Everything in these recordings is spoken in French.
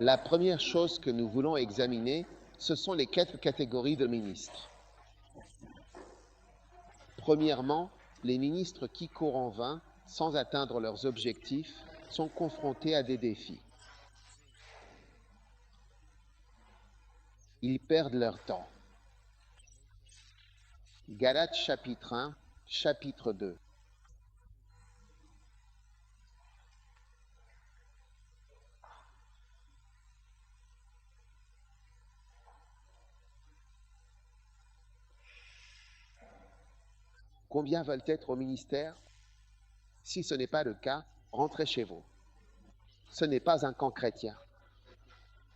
La première chose que nous voulons examiner, ce sont les 4 catégories de ministres. Premièrement, les ministres qui courent en vain, sans atteindre leurs objectifs, sont confrontés à des défis. Ils perdent leur temps. Galates chapitre 1, chapitre 2. Combien veulent être au ministère? Si ce n'est pas le cas, rentrez chez vous. Ce n'est pas un camp chrétien.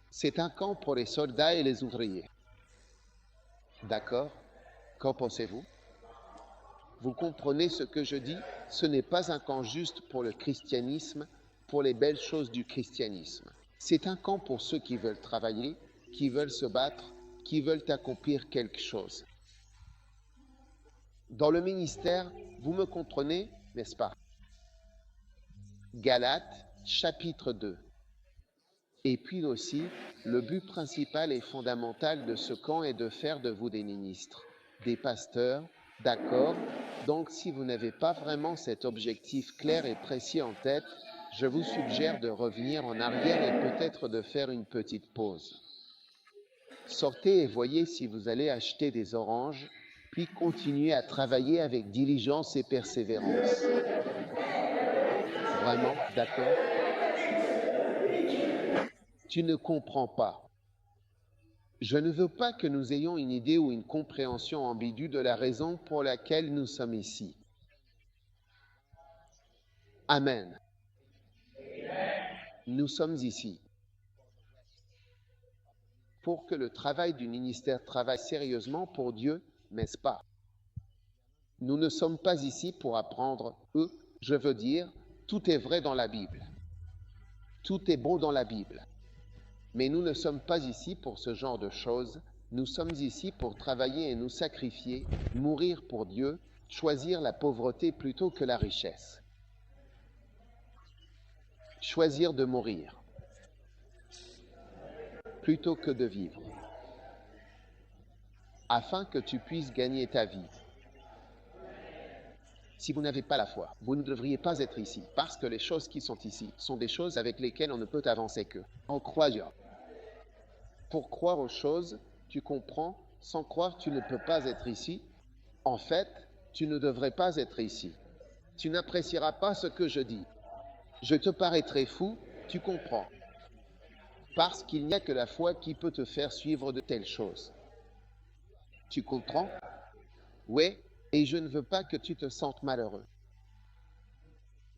C'est un camp pour les soldats et les ouvriers. D'accord? Qu'en pensez-vous? Vous comprenez ce que je dis? Ce n'est pas un camp juste pour le christianisme, pour les belles choses du christianisme. C'est un camp pour ceux qui veulent travailler, qui veulent se battre, qui veulent accomplir quelque chose. Dans le ministère, vous me comprenez, n'est-ce pas? Galates, chapitre 2. Et puis aussi, le but principal et fondamental de ce camp est de faire de vous des ministres, des pasteurs, d'accord? Donc, si vous n'avez pas vraiment cet objectif clair et précis en tête, je vous suggère de revenir en arrière et peut-être de faire une petite pause. Sortez et voyez si vous allez acheter des oranges, puis continuez à travailler avec diligence et persévérance. Vraiment, d'accord? Tu ne comprends pas. Je ne veux pas que nous ayons une idée ou une compréhension ambiguë de la raison pour laquelle nous sommes ici. Amen. Nous sommes ici pour que le travail du ministère travaille sérieusement pour Dieu, n'est-ce pas? Nous ne sommes pas ici pour apprendre, je veux dire, tout est vrai dans la Bible. Tout est beau dans la Bible. Mais nous ne sommes pas ici pour ce genre de choses. Nous sommes ici pour travailler et nous sacrifier, mourir pour Dieu, choisir la pauvreté plutôt que la richesse. Choisir de mourir plutôt que de vivre, afin que tu puisses gagner ta vie. Si vous n'avez pas la foi, vous ne devriez pas être ici, parce que les choses qui sont ici sont des choses avec lesquelles on ne peut avancer que en croyant. Pour croire aux choses, tu comprends, sans croire, tu ne peux pas être ici. En fait, tu ne devrais pas être ici. Tu n'apprécieras pas ce que je dis. Je te paraîtrai fou, tu comprends. Parce qu'il n'y a que la foi qui peut te faire suivre de telles choses. Tu comprends? Oui, et je ne veux pas que tu te sentes malheureux.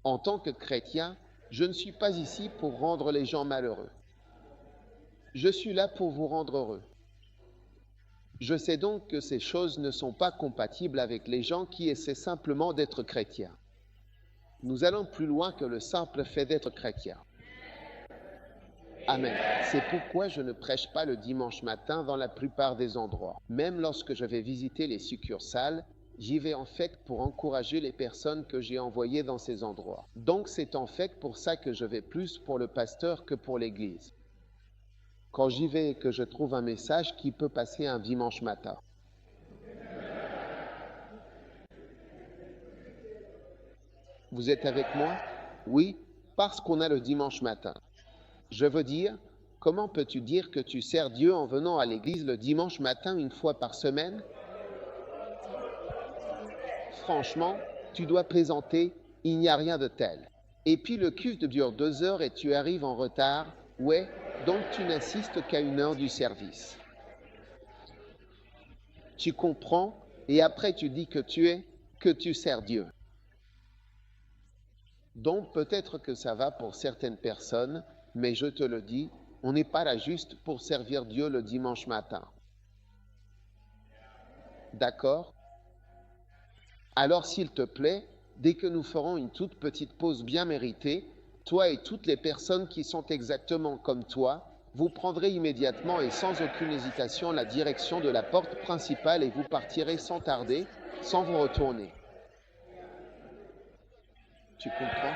En tant que chrétien, je ne suis pas ici pour rendre les gens malheureux. Je suis là pour vous rendre heureux. Je sais donc que ces choses ne sont pas compatibles avec les gens qui essaient simplement d'être chrétiens. Nous allons plus loin que le simple fait d'être chrétien. Amen. C'est pourquoi je ne prêche pas le dimanche matin dans la plupart des endroits. Même lorsque je vais visiter les succursales, j'y vais en fait pour encourager les personnes que j'ai envoyées dans ces endroits. Donc c'est en fait pour ça que je vais plus pour le pasteur que pour l'église. Quand j'y vais et que je trouve un message qui peut passer un dimanche matin. Vous êtes avec moi? Oui, parce qu'on a le dimanche matin. Je veux dire, comment peux-tu dire que tu sers Dieu en venant à l'église le dimanche matin une fois par semaine? Franchement, tu dois plaisanter, il n'y a rien de tel. Et puis le culte dure 2 heures et tu arrives en retard, ouais, donc tu n'assistes qu'à 1 heure du service. Tu comprends, et après tu dis que tu sers Dieu. Donc peut-être que ça va pour certaines personnes, mais je te le dis, on n'est pas là juste pour servir Dieu le dimanche matin. D'accord? Alors s'il te plaît, dès que nous ferons une toute petite pause bien méritée, toi et toutes les personnes qui sont exactement comme toi, vous prendrez immédiatement et sans aucune hésitation la direction de la porte principale et vous partirez sans tarder, sans vous retourner. Tu comprends?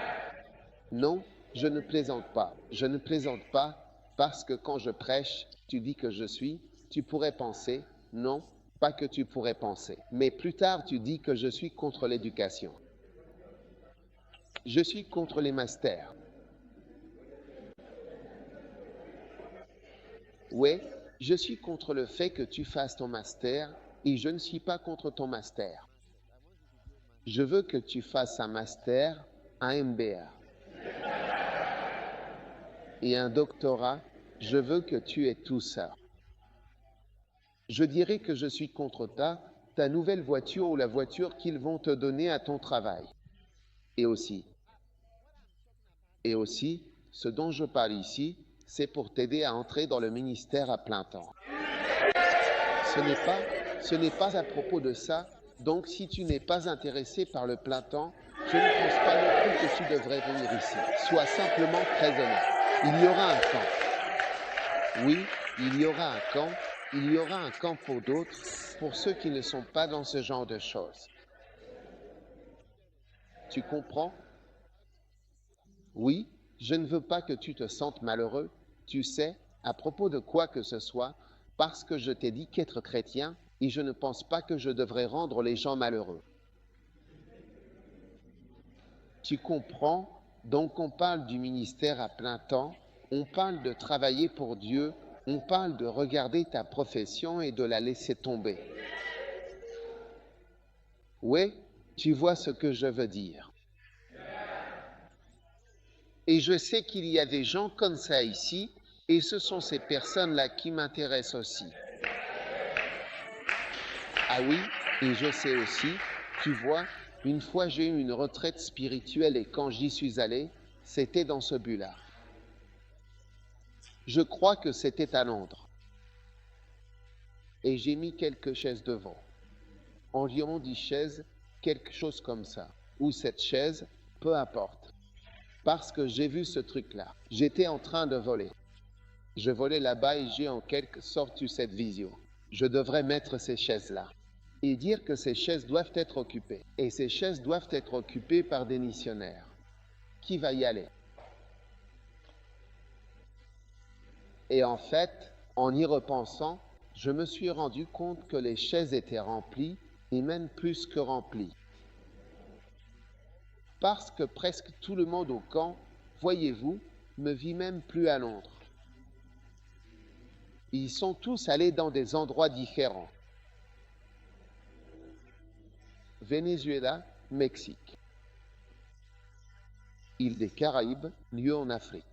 Non, je ne plaisante pas. Je ne plaisante pas. Parce que quand je prêche, tu dis que je suis, tu pourrais penser, non, pas que tu pourrais penser. Mais plus tard, tu dis que je suis contre l'éducation. Je suis contre les masters. Oui, je suis contre le fait que tu fasses ton master et je ne suis pas contre ton master. Je veux que tu fasses un master, un MBA et un doctorat. Je veux que tu aies tout ça. Je dirais que je suis contre ta nouvelle voiture ou la voiture qu'ils vont te donner à ton travail. Et aussi, ce dont je parle ici, c'est pour t'aider à entrer dans le ministère à plein temps. Ce n'est pas à propos de ça. Donc, si tu n'es pas intéressé par le plein temps, je ne pense pas non plus que tu devrais venir ici. Sois simplement très honnête. Il y aura un camp. Oui, il y aura un camp. Il y aura un camp pour d'autres, pour ceux qui ne sont pas dans ce genre de choses. Tu comprends? Oui, je ne veux pas que tu te sentes malheureux, tu sais, à propos de quoi que ce soit, parce que je t'ai dit qu'être chrétien, et je ne pense pas que je devrais rendre les gens malheureux. Tu comprends? Donc on parle du ministère à plein temps, on parle de travailler pour Dieu, on parle de regarder ta profession et de la laisser tomber. Oui, tu vois ce que je veux dire. Et je sais qu'il y a des gens comme ça ici, et ce sont ces personnes-là qui m'intéressent aussi. Ah oui, et je sais aussi, tu vois, une fois j'ai eu une retraite spirituelle et quand j'y suis allé, c'était dans ce but-là. Je crois que c'était à Londres. Et j'ai mis quelques chaises devant. Environ 10 chaises, quelque chose comme ça. Ou cette chaise, peu importe. Parce que j'ai vu ce truc-là. J'étais en train de voler. Je volais là-bas et j'ai en quelque sorte eu cette vision. Je devrais mettre ces chaises-là. Et dire que ces chaises doivent être occupées. Et ces chaises doivent être occupées par des missionnaires. Qui va y aller? Et en fait, en y repensant, je me suis rendu compte que les chaises étaient remplies, et même plus que remplies. Parce que presque tout le monde au camp, voyez-vous, ne vit même plus à Londres. Ils sont tous allés dans des endroits différents. Venezuela, Mexique. Île des Caraïbes, lieu en Afrique.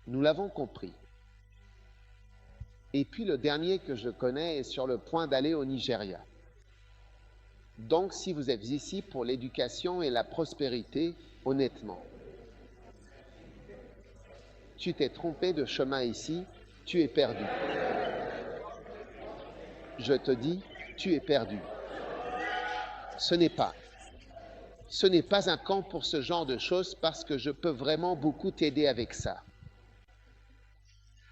Nous l'avons compris. Et puis le dernier que je connais est sur le point d'aller au Nigeria. Donc si vous êtes ici pour l'éducation et la prospérité, honnêtement, tu t'es trompé de chemin ici, tu es perdu. Je te dis, tu es perdu. Ce n'est pas un camp pour ce genre de choses parce que je peux vraiment beaucoup t'aider avec ça.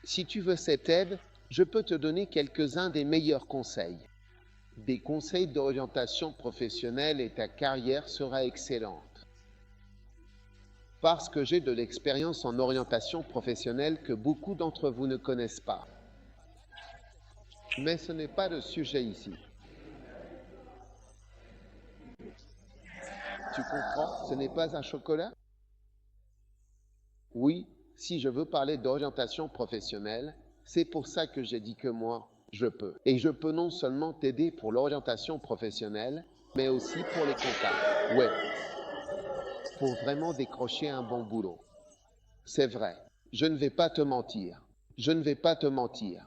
Si tu veux cette aide, je peux te donner quelques-uns des meilleurs conseils. Des conseils d'orientation professionnelle et ta carrière sera excellente. Parce que j'ai de l'expérience en orientation professionnelle que beaucoup d'entre vous ne connaissent pas. Mais ce n'est pas le sujet ici. Tu comprends? Ce n'est pas un chocolat? Oui, si je veux parler d'orientation professionnelle, c'est pour ça que j'ai dit que moi, je peux. Et je peux non seulement t'aider pour l'orientation professionnelle, mais aussi pour les contacts. Ouais, pour vraiment décrocher un bon boulot. C'est vrai, je ne vais pas te mentir. Je ne vais pas te mentir.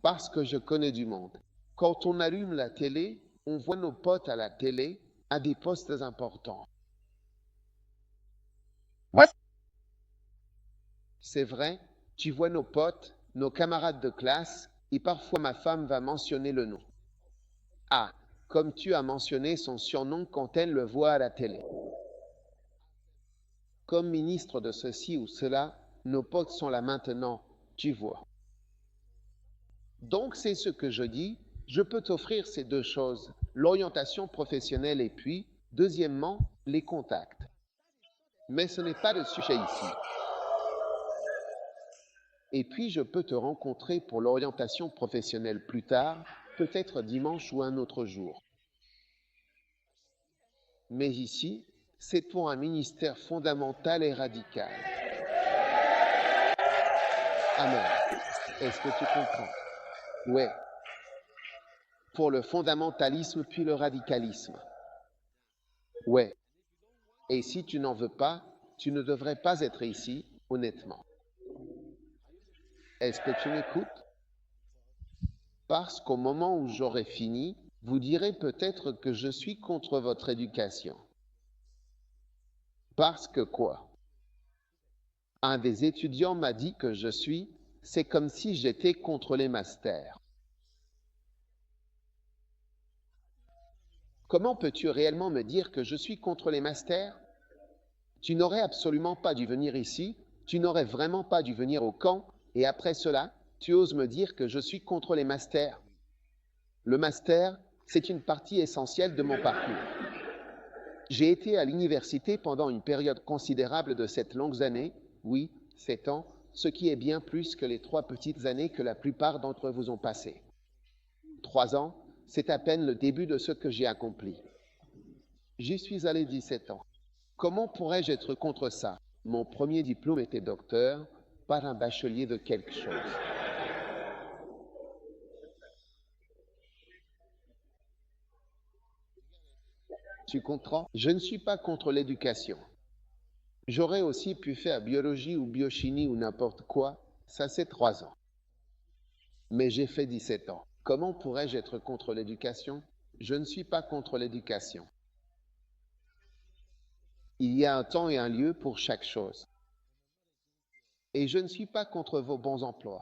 Parce que je connais du monde. Quand on allume la télé, on voit nos potes à la télé à des postes importants. What? C'est vrai, tu vois nos potes, nos camarades de classe, et parfois ma femme va mentionner le nom. Ah, comme tu as mentionné son surnom quand elle le voit à la télé. Comme ministre de ceci ou cela, nos potes sont là maintenant, tu vois. Donc c'est ce que je dis, je peux t'offrir ces deux choses, l'orientation professionnelle et puis, deuxièmement, les contacts. Mais ce n'est pas le sujet ici. Et puis je peux te rencontrer pour l'orientation professionnelle plus tard, peut-être dimanche ou un autre jour. Mais ici, c'est pour un ministère fondamental et radical. Amen. Est-ce que tu comprends? Ouais. Pour le fondamentalisme puis le radicalisme. Ouais. Et si tu n'en veux pas, tu ne devrais pas être ici, honnêtement. Est-ce que tu m'écoutes? Parce qu'au moment où j'aurai fini, vous direz peut-être que je suis contre votre éducation. Parce que quoi? Un des étudiants m'a dit que c'est comme si j'étais contre les masters. Comment peux-tu réellement me dire que je suis contre les masters? Tu n'aurais absolument pas dû venir ici, tu n'aurais vraiment pas dû venir au camp, et après cela, tu oses me dire que je suis contre les masters. Le master, c'est une partie essentielle de mon parcours. J'ai été à l'université pendant une période considérable de 7 longues années, oui, 7 ans, ce qui est bien plus que les 3 petites années que la plupart d'entre vous ont passées. 3 ans, c'est à peine le début de ce que j'ai accompli. J'y suis allé 17 ans. Comment pourrais-je être contre ça? Mon premier diplôme était docteur, pas un bachelier de quelque chose. Tu comprends? Je ne suis pas contre l'éducation. J'aurais aussi pu faire biologie ou biochimie ou n'importe quoi, ça c'est 3 ans. Mais j'ai fait 17 ans. Comment pourrais-je être contre l'éducation? Je ne suis pas contre l'éducation. Il y a un temps et un lieu pour chaque chose. Et je ne suis pas contre vos bons emplois.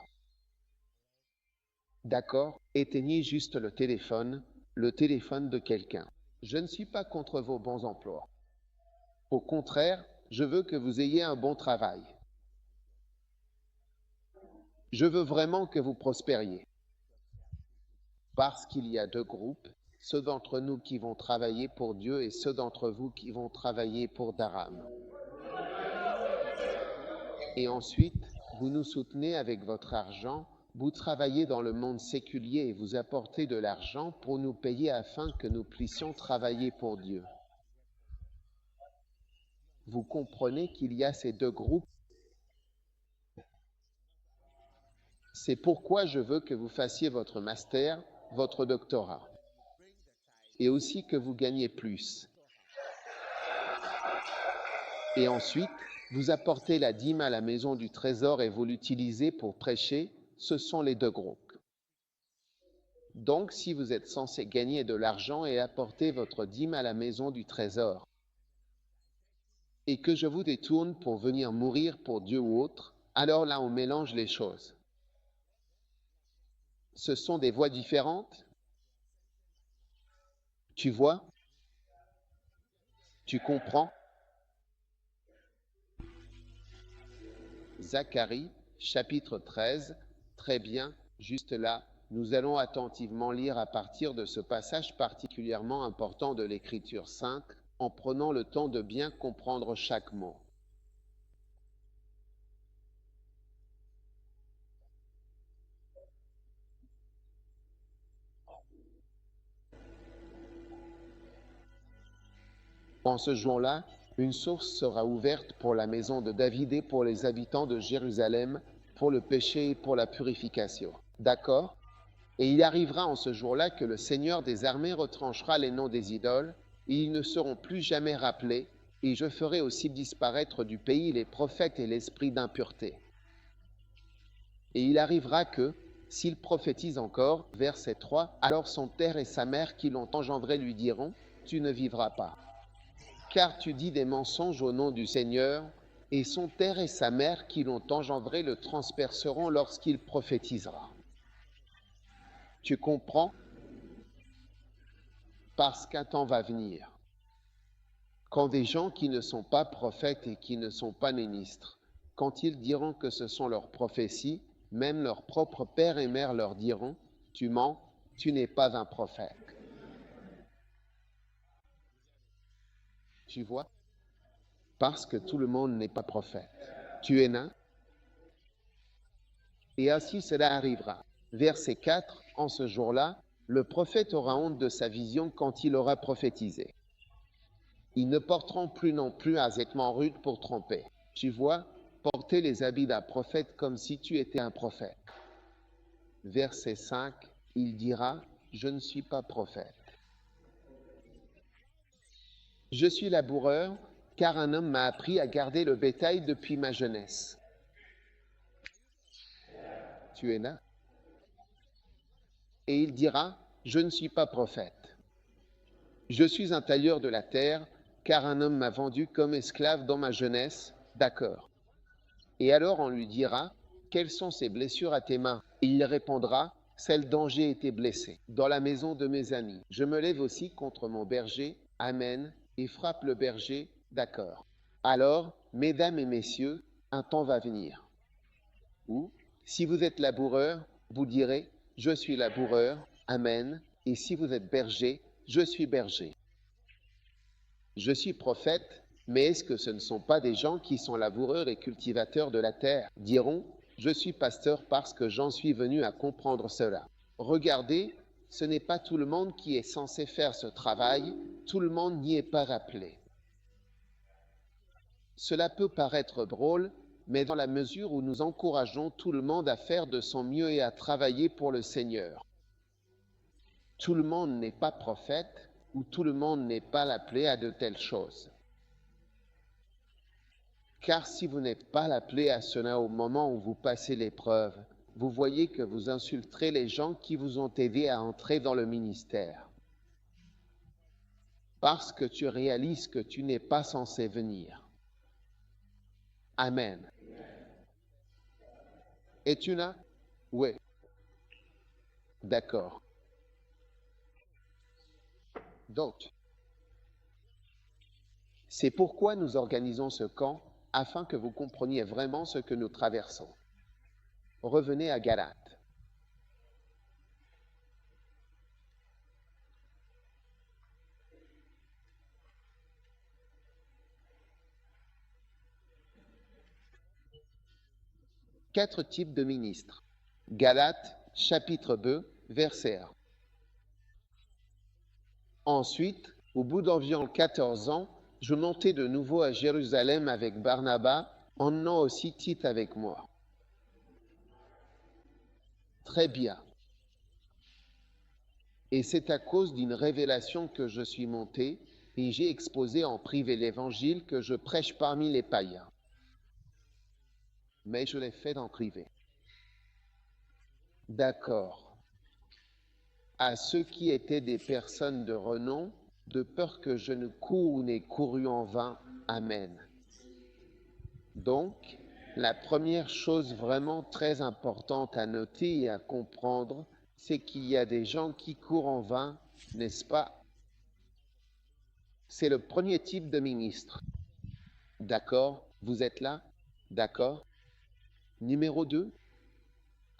D'accord? Éteignez juste le téléphone de quelqu'un. Je ne suis pas contre vos bons emplois. Au contraire, je veux que vous ayez un bon travail. Je veux vraiment que vous prospériez. Parce qu'il y a 2 groupes, ceux d'entre nous qui vont travailler pour Dieu et ceux d'entre vous qui vont travailler pour Dharam. Et ensuite, vous nous soutenez avec votre argent, vous travaillez dans le monde séculier et vous apportez de l'argent pour nous payer afin que nous puissions travailler pour Dieu. Vous comprenez qu'il y a ces 2 groupes? C'est pourquoi je veux que vous fassiez votre master, votre doctorat, et aussi que vous gagniez plus. Et ensuite, vous apportez la dîme à la maison du trésor et vous l'utilisez pour prêcher, ce sont les 2 groupes. Donc, si vous êtes censé gagner de l'argent et apporter votre dîme à la maison du trésor, et que je vous détourne pour venir mourir pour Dieu ou autre, alors là on mélange les choses. Ce sont des voies différentes. Tu vois? Tu comprends? Zacharie, chapitre 13, très bien, juste là, nous allons attentivement lire à partir de ce passage particulièrement important de l'Écriture sainte, en prenant le temps de bien comprendre chaque mot. En ce jour-là, une source sera ouverte pour la maison de David et pour les habitants de Jérusalem, pour le péché et pour la purification. D'accord? Et il arrivera en ce jour-là que le Seigneur des armées retranchera les noms des idoles, et ils ne seront plus jamais rappelés, et je ferai aussi disparaître du pays les prophètes et l'esprit d'impureté. Et il arrivera que, s'il prophétise encore, verset 3, alors son père et sa mère qui l'ont engendré lui diront, tu ne vivras pas. Car tu dis des mensonges au nom du Seigneur, et son père et sa mère qui l'ont engendré le transperceront lorsqu'il prophétisera. Tu comprends? Parce qu'un temps va venir, quand des gens qui ne sont pas prophètes et qui ne sont pas ministres, quand ils diront que ce sont leurs prophéties, même leurs propres pères et mères leur diront, tu mens, tu n'es pas un prophète. Tu vois? Parce que tout le monde n'est pas prophète. Tu es nain? Et ainsi cela arrivera. Verset 4, en ce jour-là, le prophète aura honte de sa vision quand il aura prophétisé. Ils ne porteront plus non plus un vêtement rude pour tromper. Tu vois, porter les habits d'un prophète comme si tu étais un prophète. Verset 5, il dira, je ne suis pas prophète. Je suis laboureur, car un homme m'a appris à garder le bétail depuis ma jeunesse. Tu es là. Et il dira, je ne suis pas prophète. Je suis un tailleur de la terre, car un homme m'a vendu comme esclave dans ma jeunesse. D'accord. Et alors on lui dira, quelles sont ces blessures à tes mains? Et il répondra, celles dont j'ai été blessé, dans la maison de mes amis. Je me lève aussi contre mon berger, amen, et frappe le berger, d'accord. Alors, mesdames et messieurs, un temps va venir où, si vous êtes laboureur, vous direz, je suis laboureur, amen, et si vous êtes berger, je suis berger. Je suis prophète, mais est-ce que ce ne sont pas des gens qui sont laboureurs et cultivateurs de la terre? Diront, je suis pasteur parce que j'en suis venu à comprendre cela. Regardez, ce n'est pas tout le monde qui est censé faire ce travail, tout le monde n'y est pas rappelé. Cela peut paraître drôle, mais dans la mesure où nous encourageons tout le monde à faire de son mieux et à travailler pour le Seigneur. Tout le monde n'est pas prophète ou tout le monde n'est pas appelé à de telles choses. Car si vous n'êtes pas appelé à cela au moment où vous passez l'épreuve, vous voyez que vous insulterez les gens qui vous ont aidé à entrer dans le ministère. Parce que tu réalises que tu n'es pas censé venir. Amen. Es-tu là? Oui. D'accord. Donc, c'est pourquoi nous organisons ce camp, afin que vous compreniez vraiment ce que nous traversons. Revenez à Galates. Quatre types de ministres. Galates, chapitre 2, verset 1. Ensuite, au bout d'environ 14 ans, je montai de nouveau à Jérusalem avec Barnabas, emmenant aussi Tite avec moi. Très bien. Et c'est à cause d'une révélation que je suis monté, et j'ai exposé en privé l'évangile que je prêche parmi les païens. Mais je l'ai fait en privé. D'accord. À ceux qui étaient des personnes de renom, de peur que je ne cours ou n'ai couru en vain. Amen. Donc, la première chose vraiment très importante à noter et à comprendre, c'est qu'il y a des gens qui courent en vain, n'est-ce pas? C'est le premier type de ministre. D'accord? Vous êtes là? D'accord? Numéro 2.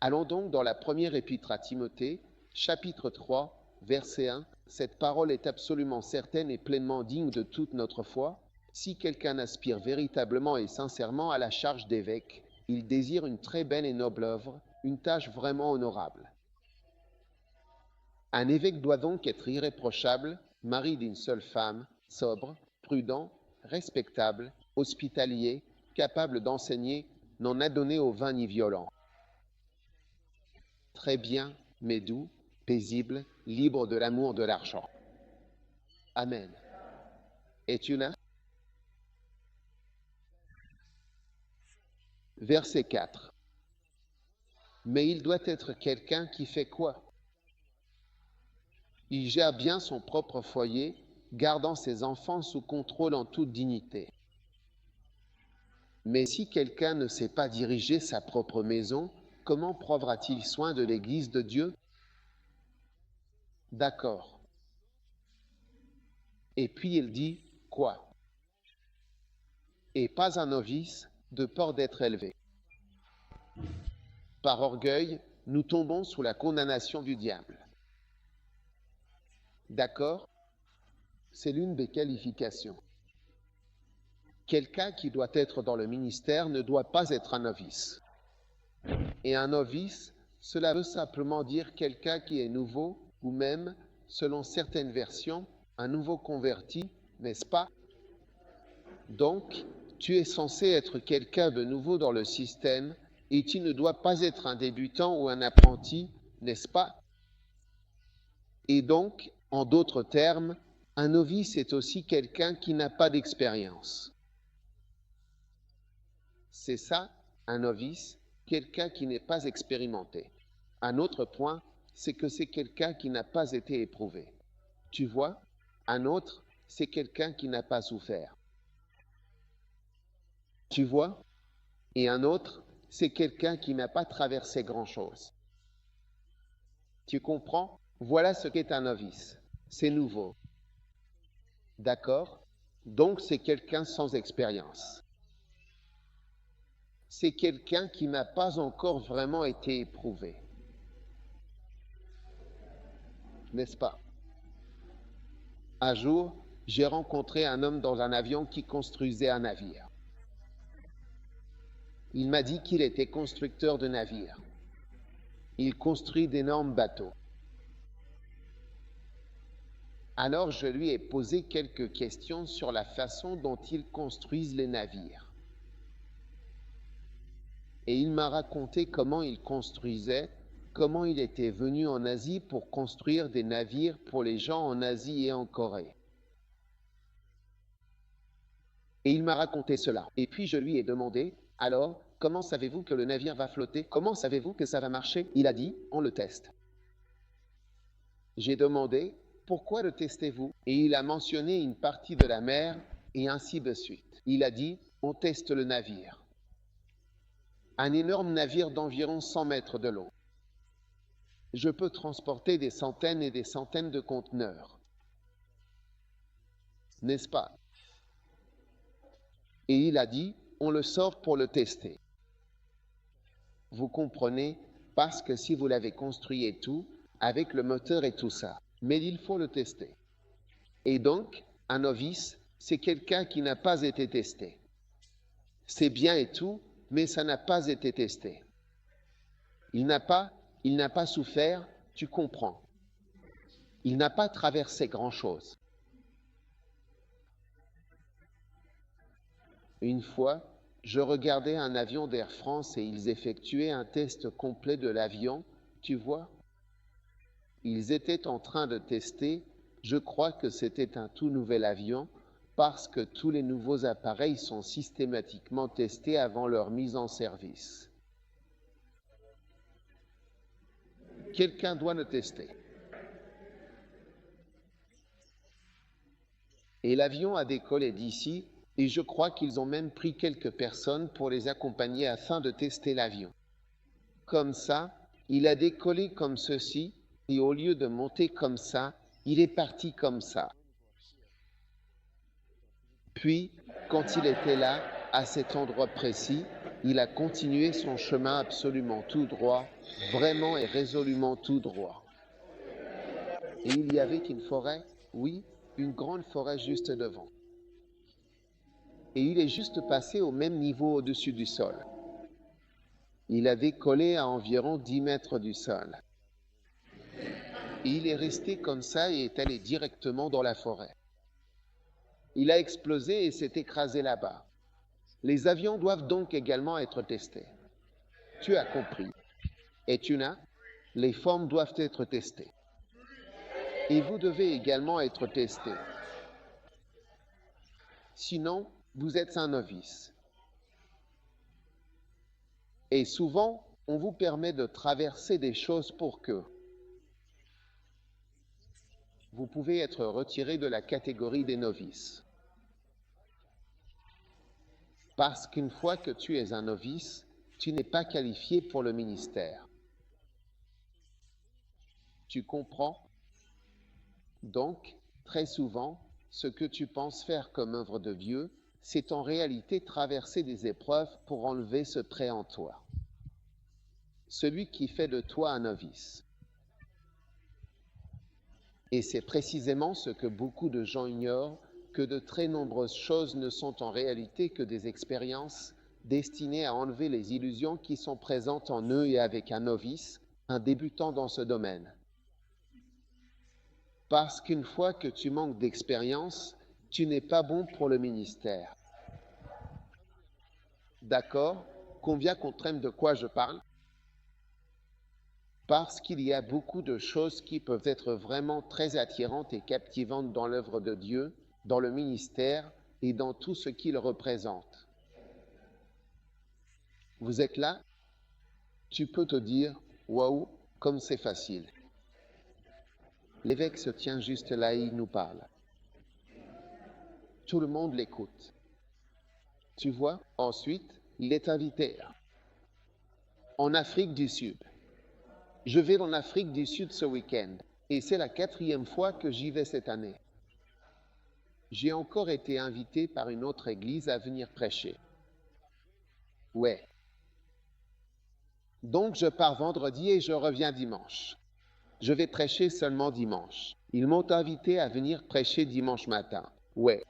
Allons donc dans la première épître à Timothée, chapitre 3, verset 1. Cette parole est absolument certaine et pleinement digne de toute notre foi. Si quelqu'un aspire véritablement et sincèrement à la charge d'évêque, il désire une très belle et noble œuvre, une tâche vraiment honorable. Un évêque doit donc être irréprochable, mari d'une seule femme, sobre, prudent, respectable, hospitalier, capable d'enseigner, non adonné au vin ni violent. Très bien, mais doux, paisible, libre de l'amour de l'argent. Amen. Es-tu là? Verset 4. Mais il doit être quelqu'un qui fait quoi? Il gère bien son propre foyer, gardant ses enfants sous contrôle en toute dignité. Mais si quelqu'un ne sait pas diriger sa propre maison, comment prendra-t-il soin de l'Église de Dieu? D'accord. Et puis il dit, quoi? Et pas un novice, de peur d'être élevé. Par orgueil, nous tombons sous la condamnation du diable. D'accord? C'est l'une des qualifications. Quelqu'un qui doit être dans le ministère ne doit pas être un novice. Et un novice, cela veut simplement dire quelqu'un qui est nouveau, ou même, selon certaines versions, un nouveau converti, n'est-ce pas? Donc, tu es censé être quelqu'un de nouveau dans le système et tu ne dois pas être un débutant ou un apprenti, n'est-ce pas? Et donc, en d'autres termes, un novice est aussi quelqu'un qui n'a pas d'expérience. C'est ça, un novice, quelqu'un qui n'est pas expérimenté. Un autre point, c'est que c'est quelqu'un qui n'a pas été éprouvé. Tu vois, un autre, c'est quelqu'un qui n'a pas souffert. Tu vois? Et un autre, c'est quelqu'un qui n'a pas traversé grand-chose. Tu comprends? Voilà ce qu'est un novice. C'est nouveau. D'accord? Donc c'est quelqu'un sans expérience. C'est quelqu'un qui n'a pas encore vraiment été éprouvé. N'est-ce pas? Un jour, j'ai rencontré un homme dans un avion qui construisait un navire. Il m'a dit qu'il était constructeur de navires. Il construit d'énormes bateaux. Alors je lui ai posé quelques questions sur la façon dont ils construisent les navires. Et il m'a raconté comment il construisait, comment il était venu en Asie pour construire des navires pour les gens en Asie et en Corée. Et il m'a raconté cela. Et puis je lui ai demandé, alors, comment savez-vous que le navire va flotter? Comment savez-vous que ça va marcher? Il a dit, on le teste. J'ai demandé, pourquoi le testez-vous? Et il a mentionné une partie de la mer et ainsi de suite. Il a dit, on teste le navire. Un énorme navire d'environ 100 mètres de long. Je peux transporter des centaines et des centaines de conteneurs. N'est-ce pas? Et il a dit, on le sort pour le tester. Vous comprenez? Parce que si vous l'avez construit et tout, avec le moteur et tout ça, mais il faut le tester. Et donc, un novice, c'est quelqu'un qui n'a pas été testé. C'est bien et tout, mais ça n'a pas été testé. Il n'a pas souffert, tu comprends. Il n'a pas traversé grand-chose. Une fois, je regardais un avion d'Air France et ils effectuaient un test complet de l'avion, tu vois. Ils étaient en train de tester, je crois que c'était un tout nouvel avion, parce que tous les nouveaux appareils sont systématiquement testés avant leur mise en service. Quelqu'un doit le tester. Et l'avion a décollé d'ici, et je crois qu'ils ont même pris quelques personnes pour les accompagner afin de tester l'avion. Comme ça, il a décollé comme ceci, et au lieu de monter comme ça, il est parti comme ça. Puis, quand il était là, à cet endroit précis, il a continué son chemin absolument tout droit, vraiment et résolument tout droit. Et il y avait une forêt, oui, une grande forêt juste devant. Et il est juste passé au même niveau au-dessus du sol. Il a décollé à environ 10 mètres du sol. Et il est resté comme ça et est allé directement dans la forêt. Il a explosé et s'est écrasé là-bas. Les avions doivent donc également être testés. Tu as compris. Et tu n'as? Les formes doivent être testées. Et vous devez également être testés. Sinon, vous êtes un novice. Et souvent, on vous permet de traverser des choses pour que vous pouvez être retiré de la catégorie des novices. Parce qu'une fois que tu es un novice, tu n'es pas qualifié pour le ministère. Tu comprends? Donc, très souvent, ce que tu penses faire comme œuvre de Dieu, c'est en réalité traverser des épreuves pour enlever ce trait en toi. Celui qui fait de toi un novice. Et c'est précisément ce que beaucoup de gens ignorent, que de très nombreuses choses ne sont en réalité que des expériences, destiné à enlever les illusions qui sont présentes en eux et avec un novice, un débutant dans ce domaine. Parce qu'une fois que tu manques d'expérience, tu n'es pas bon pour le ministère. D'accord? Combien qu'on t'aime de quoi je parle? Parce qu'il y a beaucoup de choses qui peuvent être vraiment très attirantes et captivantes dans l'œuvre de Dieu, dans le ministère et dans tout ce qu'il représente. Vous êtes là? Tu peux te dire, waouh, comme c'est facile. L'évêque se tient juste là et il nous parle. Tout le monde l'écoute. Tu vois, ensuite, il est invité en Afrique du Sud. Je vais en Afrique du Sud ce week-end et c'est la 4e fois que j'y vais cette année. J'ai encore été invité par une autre église à venir prêcher. Ouais. Donc je pars vendredi et je reviens dimanche. Je vais prêcher seulement dimanche. Ils m'ont invité à venir prêcher dimanche matin. Ouais.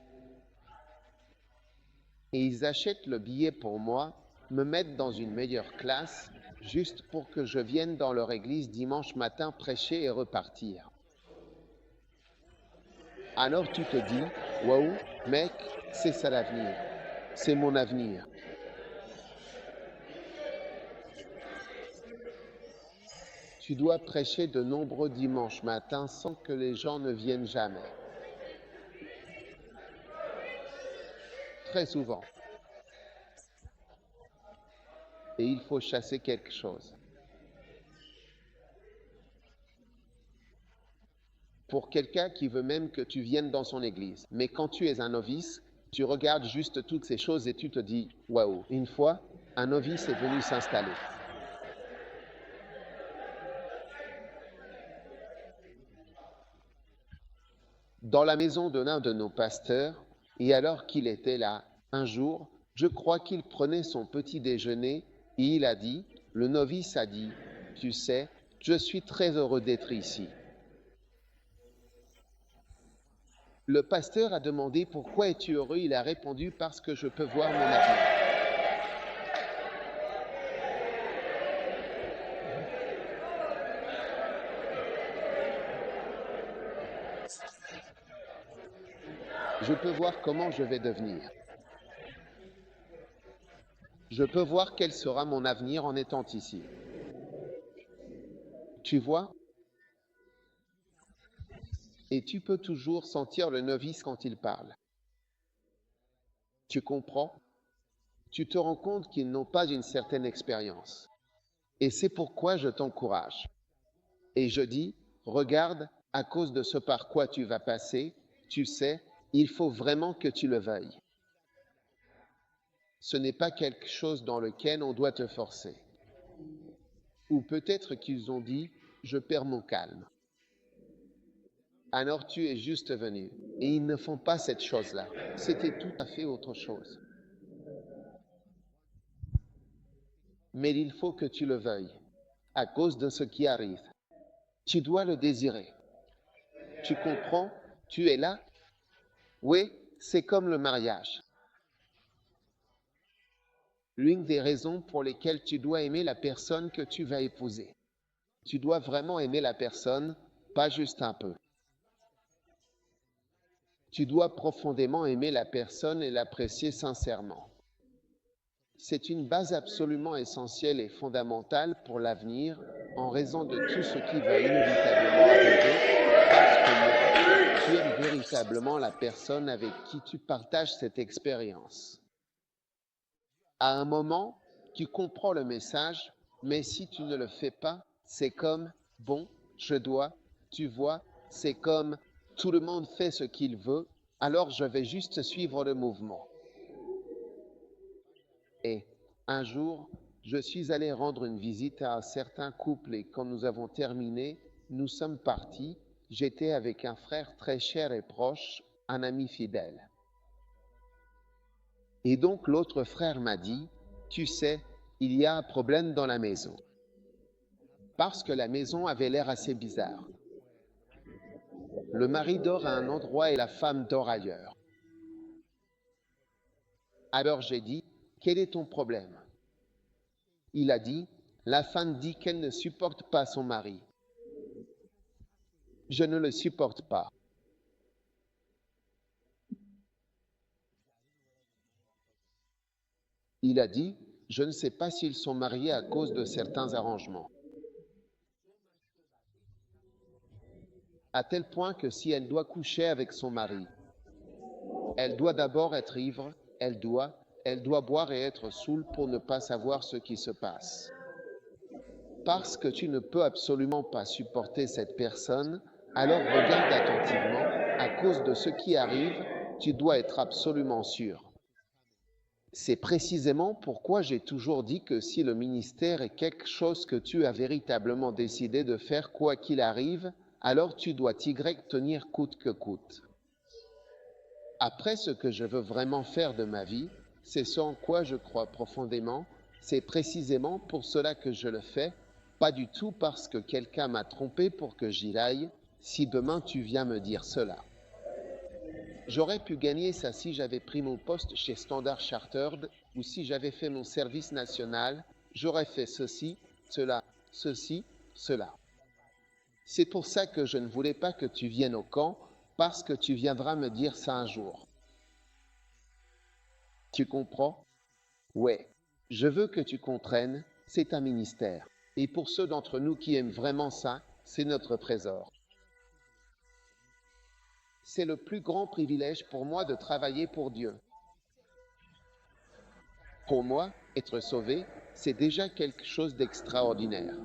Et ils achètent le billet pour moi, me mettent dans une meilleure classe, juste pour que je vienne dans leur église dimanche matin prêcher et repartir. Alors tu te dis, waouh, mec, c'est ça l'avenir. C'est mon avenir. Tu dois prêcher de nombreux dimanches matins sans que les gens ne viennent jamais. Très souvent. Et il faut chasser quelque chose. Pour quelqu'un qui veut même que tu viennes dans son église. Mais quand tu es un novice, tu regardes juste toutes ces choses et tu te dis, waouh, une fois, un novice est venu s'installer. Dans la maison de l'un de nos pasteurs, et alors qu'il était là, un jour, je crois qu'il prenait son petit déjeuner et il a dit, le novice a dit, tu sais, je suis très heureux d'être ici. Le pasteur a demandé pourquoi es-tu heureux? Il a répondu parce que je peux voir mon avenir. Je peux voir comment je vais devenir. Je peux voir quel sera mon avenir en étant ici. Tu vois? Et tu peux toujours sentir le novice quand il parle. Tu comprends? Tu te rends compte qu'ils n'ont pas une certaine expérience. Et c'est pourquoi je t'encourage. Et je dis, regarde, à cause de ce par quoi tu vas passer, tu sais, il faut vraiment que tu le veuilles. Ce n'est pas quelque chose dans lequel on doit te forcer. Ou peut-être qu'ils ont dit, je perds mon calme. Alors tu es juste venu. Et ils ne font pas cette chose-là. C'était tout à fait autre chose. Mais il faut que tu le veuilles, à cause de ce qui arrive. Tu dois le désirer. Tu comprends? Tu es là? Oui, c'est comme le mariage. L'une des raisons pour lesquelles tu dois aimer la personne que tu vas épouser. Tu dois vraiment aimer la personne, pas juste un peu. Tu dois profondément aimer la personne et l'apprécier sincèrement. C'est une base absolument essentielle et fondamentale pour l'avenir en raison de tout ce qui va inévitablement arriver, parce que tu es véritablement la personne avec qui tu partages cette expérience. À un moment, tu comprends le message, mais si tu ne le fais pas, c'est comme, bon, je dois, tu vois, c'est comme, tout le monde fait ce qu'il veut, alors je vais juste suivre le mouvement. Et un jour, je suis allé rendre une visite à un certain couple et quand nous avons terminé, nous sommes partis. J'étais avec un frère très cher et proche, un ami fidèle. Et donc l'autre frère m'a dit, tu sais, il y a un problème dans la maison. Parce que la maison avait l'air assez bizarre. Le mari dort à un endroit et la femme dort ailleurs. Alors j'ai dit, quel est ton problème? Il a dit, la femme dit qu'elle ne supporte pas son mari. Je ne le supporte pas. Il a dit, je ne sais pas s'ils sont mariés à cause de certains arrangements. À tel point que si elle doit coucher avec son mari, elle doit d'abord être ivre, elle doit boire et être saoule pour ne pas savoir ce qui se passe. Parce que tu ne peux absolument pas supporter cette personne, alors regarde attentivement, à cause de ce qui arrive, tu dois être absolument sûr. C'est précisément pourquoi j'ai toujours dit que si le ministère est quelque chose que tu as véritablement décidé de faire quoi qu'il arrive, alors tu dois tenir coûte que coûte. Après, ce que je veux vraiment faire de ma vie, c'est ce en quoi je crois profondément, c'est précisément pour cela que je le fais, pas du tout parce que quelqu'un m'a trompé pour que j'y aille, si demain tu viens me dire cela. J'aurais pu gagner ça si j'avais pris mon poste chez Standard Chartered ou si j'avais fait mon service national, j'aurais fait ceci, cela, ceci, cela. C'est pour ça que je ne voulais pas que tu viennes au camp, parce que tu viendras me dire ça un jour. Tu comprends? Ouais. Je veux que tu comprennes, c'est un ministère. Et pour ceux d'entre nous qui aiment vraiment ça, c'est notre trésor. C'est le plus grand privilège pour moi de travailler pour Dieu. Pour moi, être sauvé, c'est déjà quelque chose d'extraordinaire.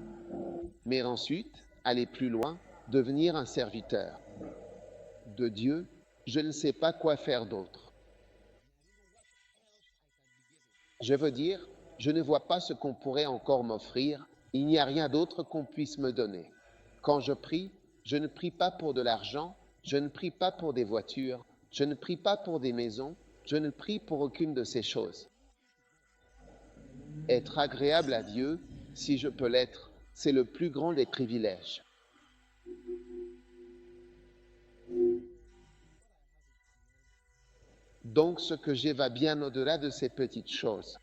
Mais ensuite, aller plus loin, devenir un serviteur de Dieu, je ne sais pas quoi faire d'autre. Je veux dire, je ne vois pas ce qu'on pourrait encore m'offrir, il n'y a rien d'autre qu'on puisse me donner. Quand je prie, je ne prie pas pour de l'argent, je ne prie pas pour des voitures, je ne prie pas pour des maisons, je ne prie pour aucune de ces choses. Être agréable à Dieu, si je peux l'être, c'est le plus grand des privilèges. Donc ce que j'ai va bien au-delà de ces petites choses.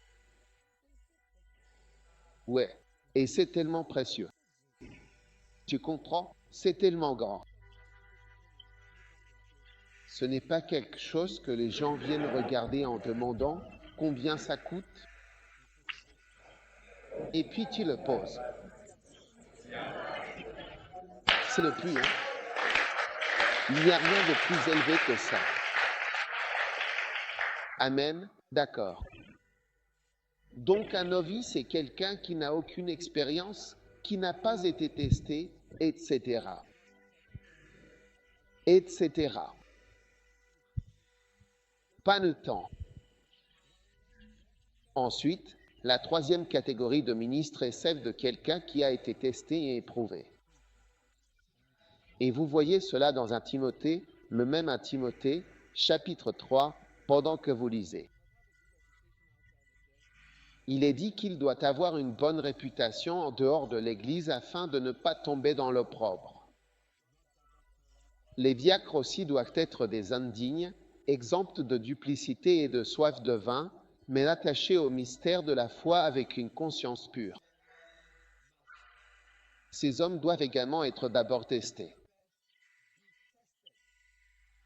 Ouais, et c'est tellement précieux. Tu comprends? C'est tellement grand. Ce n'est pas quelque chose que les gens viennent regarder en demandant combien ça coûte. Et puis tu le poses. C'est le prix, hein? Il n'y a rien de plus élevé que ça. Amen, d'accord. Donc un novice est quelqu'un qui n'a aucune expérience, qui n'a pas été testé, etc. Etc. Pas de temps. Ensuite, la troisième catégorie de ministre est celle de quelqu'un qui a été testé et éprouvé. Et vous voyez cela dans un Timothée, le même un Timothée, chapitre 3, pendant que vous lisez. Il est dit qu'il doit avoir une bonne réputation en dehors de l'Église afin de ne pas tomber dans l'opprobre. Les diacres aussi doivent être des indignes, exempts de duplicité et de soif de vin, mais attachés au mystère de la foi avec une conscience pure. Ces hommes doivent également être d'abord testés.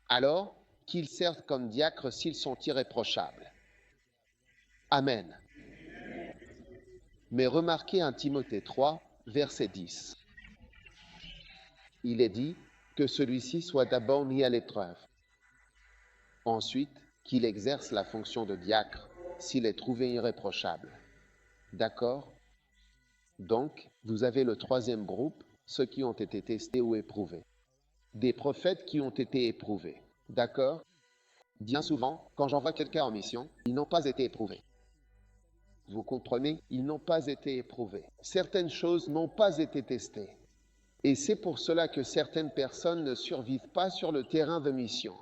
Alors qu'ils servent comme diacres s'ils sont irréprochables. Amen. Mais remarquez 1 Timothée 3, verset 10. Il est dit que celui-ci soit d'abord mis à l'épreuve. Ensuite, qu'il exerce la fonction de diacre s'il est trouvé irréprochable. D'accord? Donc, vous avez le troisième groupe, ceux qui ont été testés ou éprouvés. Des prophètes qui ont été éprouvés. D'accord? Bien souvent, quand j'envoie quelqu'un en mission, ils n'ont pas été éprouvés. Vous comprenez? Ils n'ont pas été éprouvés. Certaines choses n'ont pas été testées. Et c'est pour cela que certaines personnes ne survivent pas sur le terrain de mission.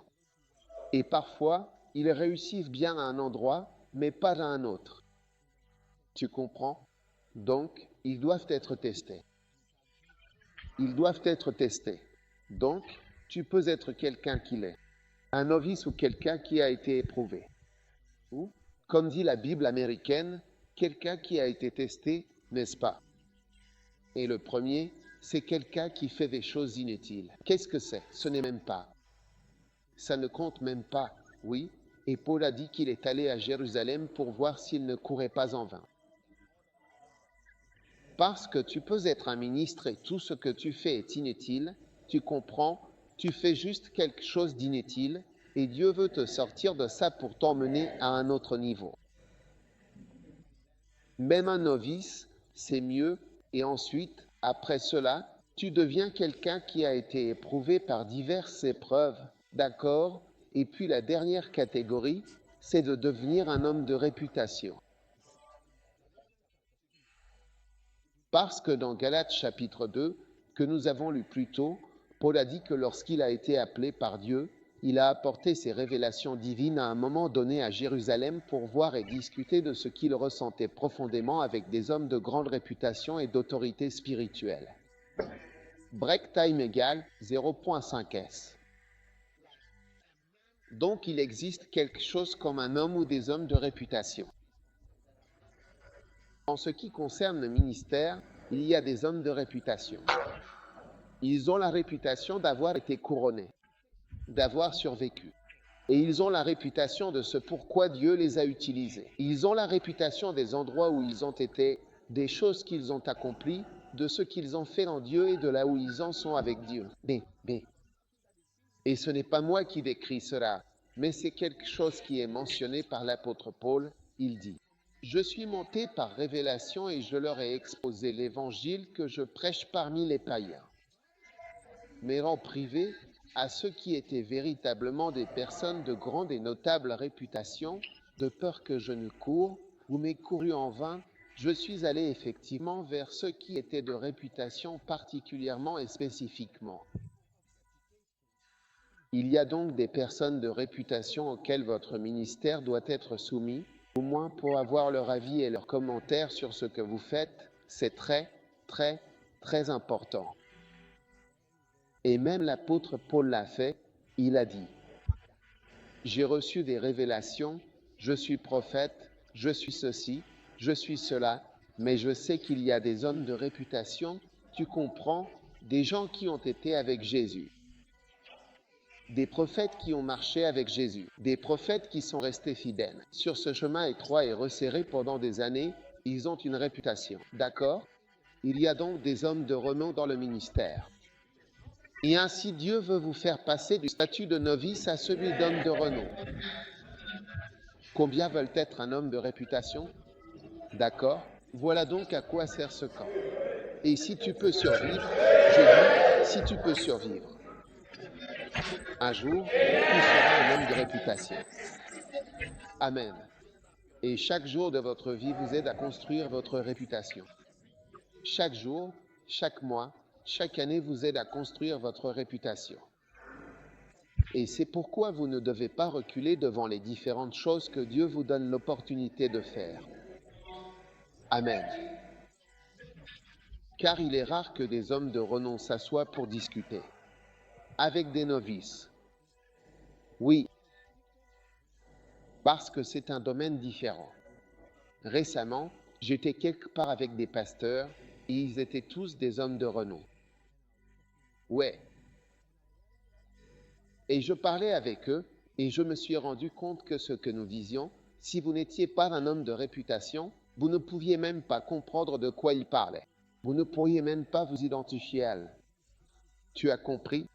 Et parfois, ils réussissent bien à un endroit, mais pas à un autre. Tu comprends? Donc, ils doivent être testés. Ils doivent être testés. Donc, tu peux être quelqu'un qui l'est. Un novice ou quelqu'un qui a été éprouvé. Ou Comme dit la Bible américaine, quelqu'un qui a été testé, n'est-ce pas? Et le premier, c'est quelqu'un qui fait des choses inutiles. Qu'est-ce que c'est? Ce n'est même pas. Ça ne compte même pas, oui. Et Paul a dit qu'il est allé à Jérusalem pour voir s'il ne courait pas en vain. Parce que tu peux être un ministre et tout ce que tu fais est inutile, tu comprends, tu fais juste quelque chose d'inutile et Dieu veut te sortir de ça pour t'emmener à un autre niveau. Même un novice, c'est mieux et ensuite, après cela, tu deviens quelqu'un qui a été éprouvé par diverses épreuves, d'accord? Et puis la dernière catégorie, c'est de devenir un homme de réputation. Parce que dans Galates chapitre 2, que nous avons lu plus tôt, Paul a dit que lorsqu'il a été appelé par Dieu, il a apporté ses révélations divines à un moment donné à Jérusalem pour voir et discuter de ce qu'il ressentait profondément avec des hommes de grande réputation et d'autorité spirituelle. Break time égale 0.5s. Donc il existe quelque chose comme un homme ou des hommes de réputation. En ce qui concerne le ministère, il y a des hommes de réputation. Ils ont la réputation d'avoir été couronnés, d'avoir survécu. Et ils ont la réputation de ce pourquoi Dieu les a utilisés. Ils ont la réputation des endroits où ils ont été, des choses qu'ils ont accomplies, de ce qu'ils ont fait en Dieu et de là où ils en sont avec Dieu. Et ce n'est pas moi qui décris cela, mais c'est quelque chose qui est mentionné par l'apôtre Paul. Il dit: je suis monté par révélation et je leur ai exposé l'évangile que je prêche parmi les païens. Mais en privé, à ceux qui étaient véritablement des personnes de grande et notable réputation, de peur que je ne coure ou m'ai couru en vain, je suis allé effectivement vers ceux qui étaient de réputation particulièrement et spécifiquement. Il y a donc des personnes de réputation auxquelles votre ministère doit être soumis, au moins pour avoir leur avis et leurs commentaires sur ce que vous faites. C'est très, très, très important. Et même l'apôtre Paul l'a fait, il a dit: j'ai reçu des révélations, je suis prophète, je suis ceci, je suis cela, mais je sais qu'il y a des hommes de réputation, tu comprends, des gens qui ont été avec Jésus. Des prophètes qui ont marché avec Jésus, des prophètes qui sont restés fidèles. Sur ce chemin étroit et resserré pendant des années, ils ont une réputation. D'accord? Il y a donc des hommes de renom dans le ministère. Et ainsi Dieu veut vous faire passer du statut de novice à celui d'homme de renom. Combien veulent être un homme de réputation? D'accord? Voilà donc à quoi sert ce camp. Et si tu peux survivre, je dis, si tu peux survivre, un jour, tu seras un homme de réputation. Amen. Et chaque jour de votre vie vous aide à construire votre réputation. Chaque jour, chaque mois, chaque année vous aide à construire votre réputation. Et c'est pourquoi vous ne devez pas reculer devant les différentes choses que Dieu vous donne l'opportunité de faire. Amen. Car il est rare que des hommes de renom s'assoient pour discuter avec des novices. Oui, parce que c'est un domaine différent. Récemment, j'étais quelque part avec des pasteurs et ils étaient tous des hommes de renom. Ouais. Et je parlais avec eux et je me suis rendu compte que ce que nous disions, si vous n'étiez pas un homme de réputation, vous ne pouviez même pas comprendre de quoi ils parlaient. Vous ne pourriez même pas vous identifier à eux. Tu as compris?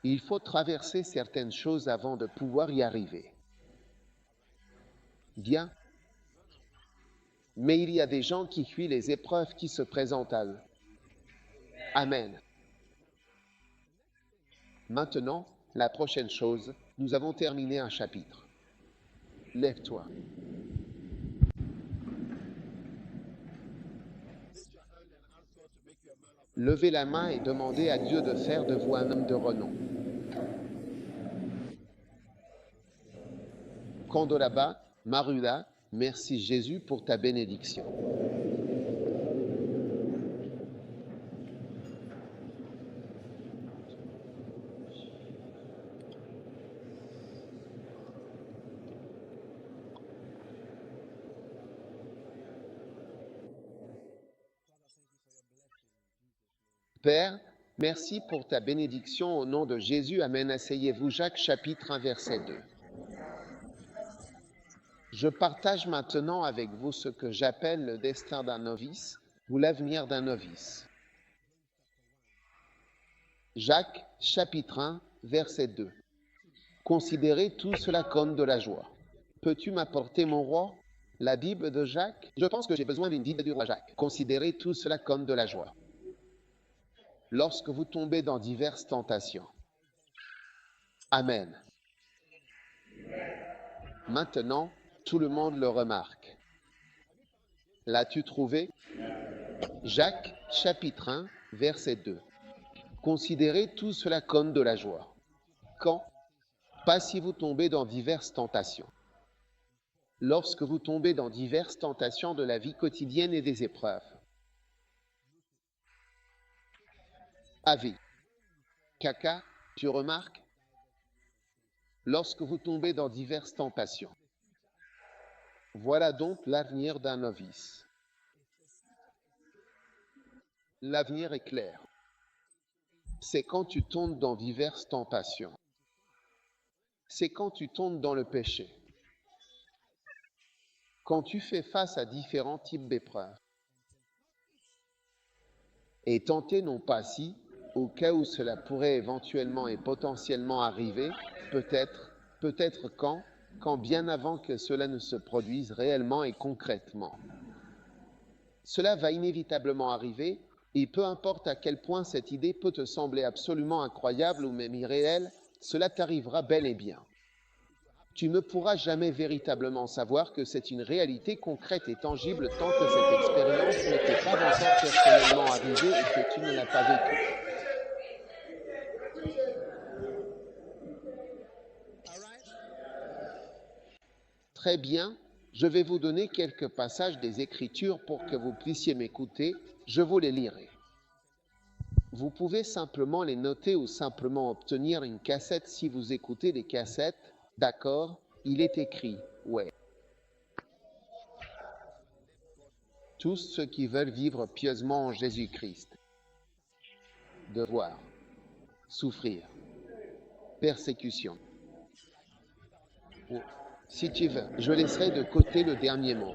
Il faut traverser certaines choses avant de pouvoir y arriver. Bien. Mais il y a des gens qui fuient les épreuves qui se présentent à eux. Amen. Maintenant, la prochaine chose, nous avons terminé un chapitre. Lève-toi. Levez la main et demandez à Dieu de faire de vous un homme de renom. Kandolaba, Marula, merci Jésus pour ta bénédiction. Père, merci pour ta bénédiction au nom de Jésus. Amen. Asseyez-vous. Jacques chapitre 1 verset 2. Je partage maintenant avec vous ce que j'appelle le destin d'un novice ou l'avenir d'un novice. Jacques chapitre 1 verset 2. Considérez tout cela comme de la joie. Peux-tu m'apporter, mon roi, la Bible de Jacques? Je pense que j'ai besoin d'une Bible du roi Jacques. Considérez tout cela comme de la joie. Lorsque vous tombez dans diverses tentations. Amen. Maintenant, tout le monde le remarque. L'as-tu trouvé? Jacques, chapitre 1, verset 2. Considérez tout cela comme de la joie. Quand? Pas si vous tombez dans diverses tentations. Lorsque vous tombez dans diverses tentations de la vie quotidienne et des épreuves. Avis. Caca, tu remarques? Lorsque vous tombez dans diverses tentations. Voilà donc l'avenir d'un novice. L'avenir est clair. C'est quand tu tombes dans diverses tentations. C'est quand tu tombes dans le péché. Quand tu fais face à différents types d'épreuves. Et tenter non pas si, au cas où cela pourrait éventuellement et potentiellement arriver, peut-être quand bien avant que cela ne se produise réellement et concrètement. Cela va inévitablement arriver, et peu importe à quel point cette idée peut te sembler absolument incroyable ou même irréelle, cela t'arrivera bel et bien. Tu ne pourras jamais véritablement savoir que c'est une réalité concrète et tangible tant que cette expérience ne t'est pas encore personnellement arrivée et que tu ne l'as pas vécue. Très bien, je vais vous donner quelques passages des Écritures pour que vous puissiez m'écouter. Je vous les lirai. Vous pouvez simplement les noter ou simplement obtenir une cassette si vous écoutez des cassettes. D'accord, il est écrit, ouais. Tous ceux qui veulent vivre pieusement en Jésus-Christ. Devoir, souffrir, persécution. Si tu veux, je laisserai de côté le dernier mot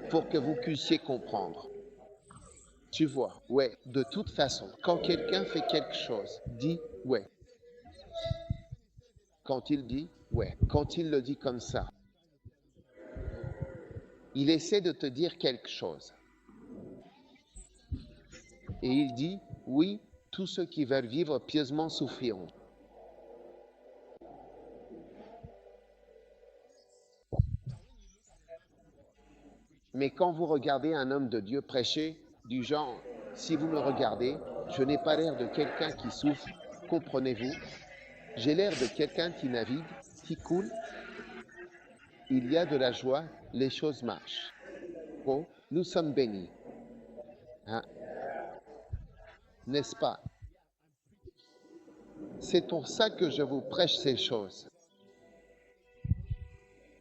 pour que vous puissiez comprendre. Tu vois, ouais, de toute façon, quand quelqu'un fait quelque chose, dit ouais. Quand il dit ouais, quand il le dit comme ça, il essaie de te dire quelque chose. Et il dit oui, tous ceux qui veulent vivre pieusement souffriront. Mais quand vous regardez un homme de Dieu prêcher, du genre, si vous me regardez, je n'ai pas l'air de quelqu'un qui souffre, comprenez-vous? J'ai l'air de quelqu'un qui navigue, qui coule. Il y a de la joie, les choses marchent. Oh, nous sommes bénis. Hein? N'est-ce pas? C'est pour ça que je vous prêche ces choses.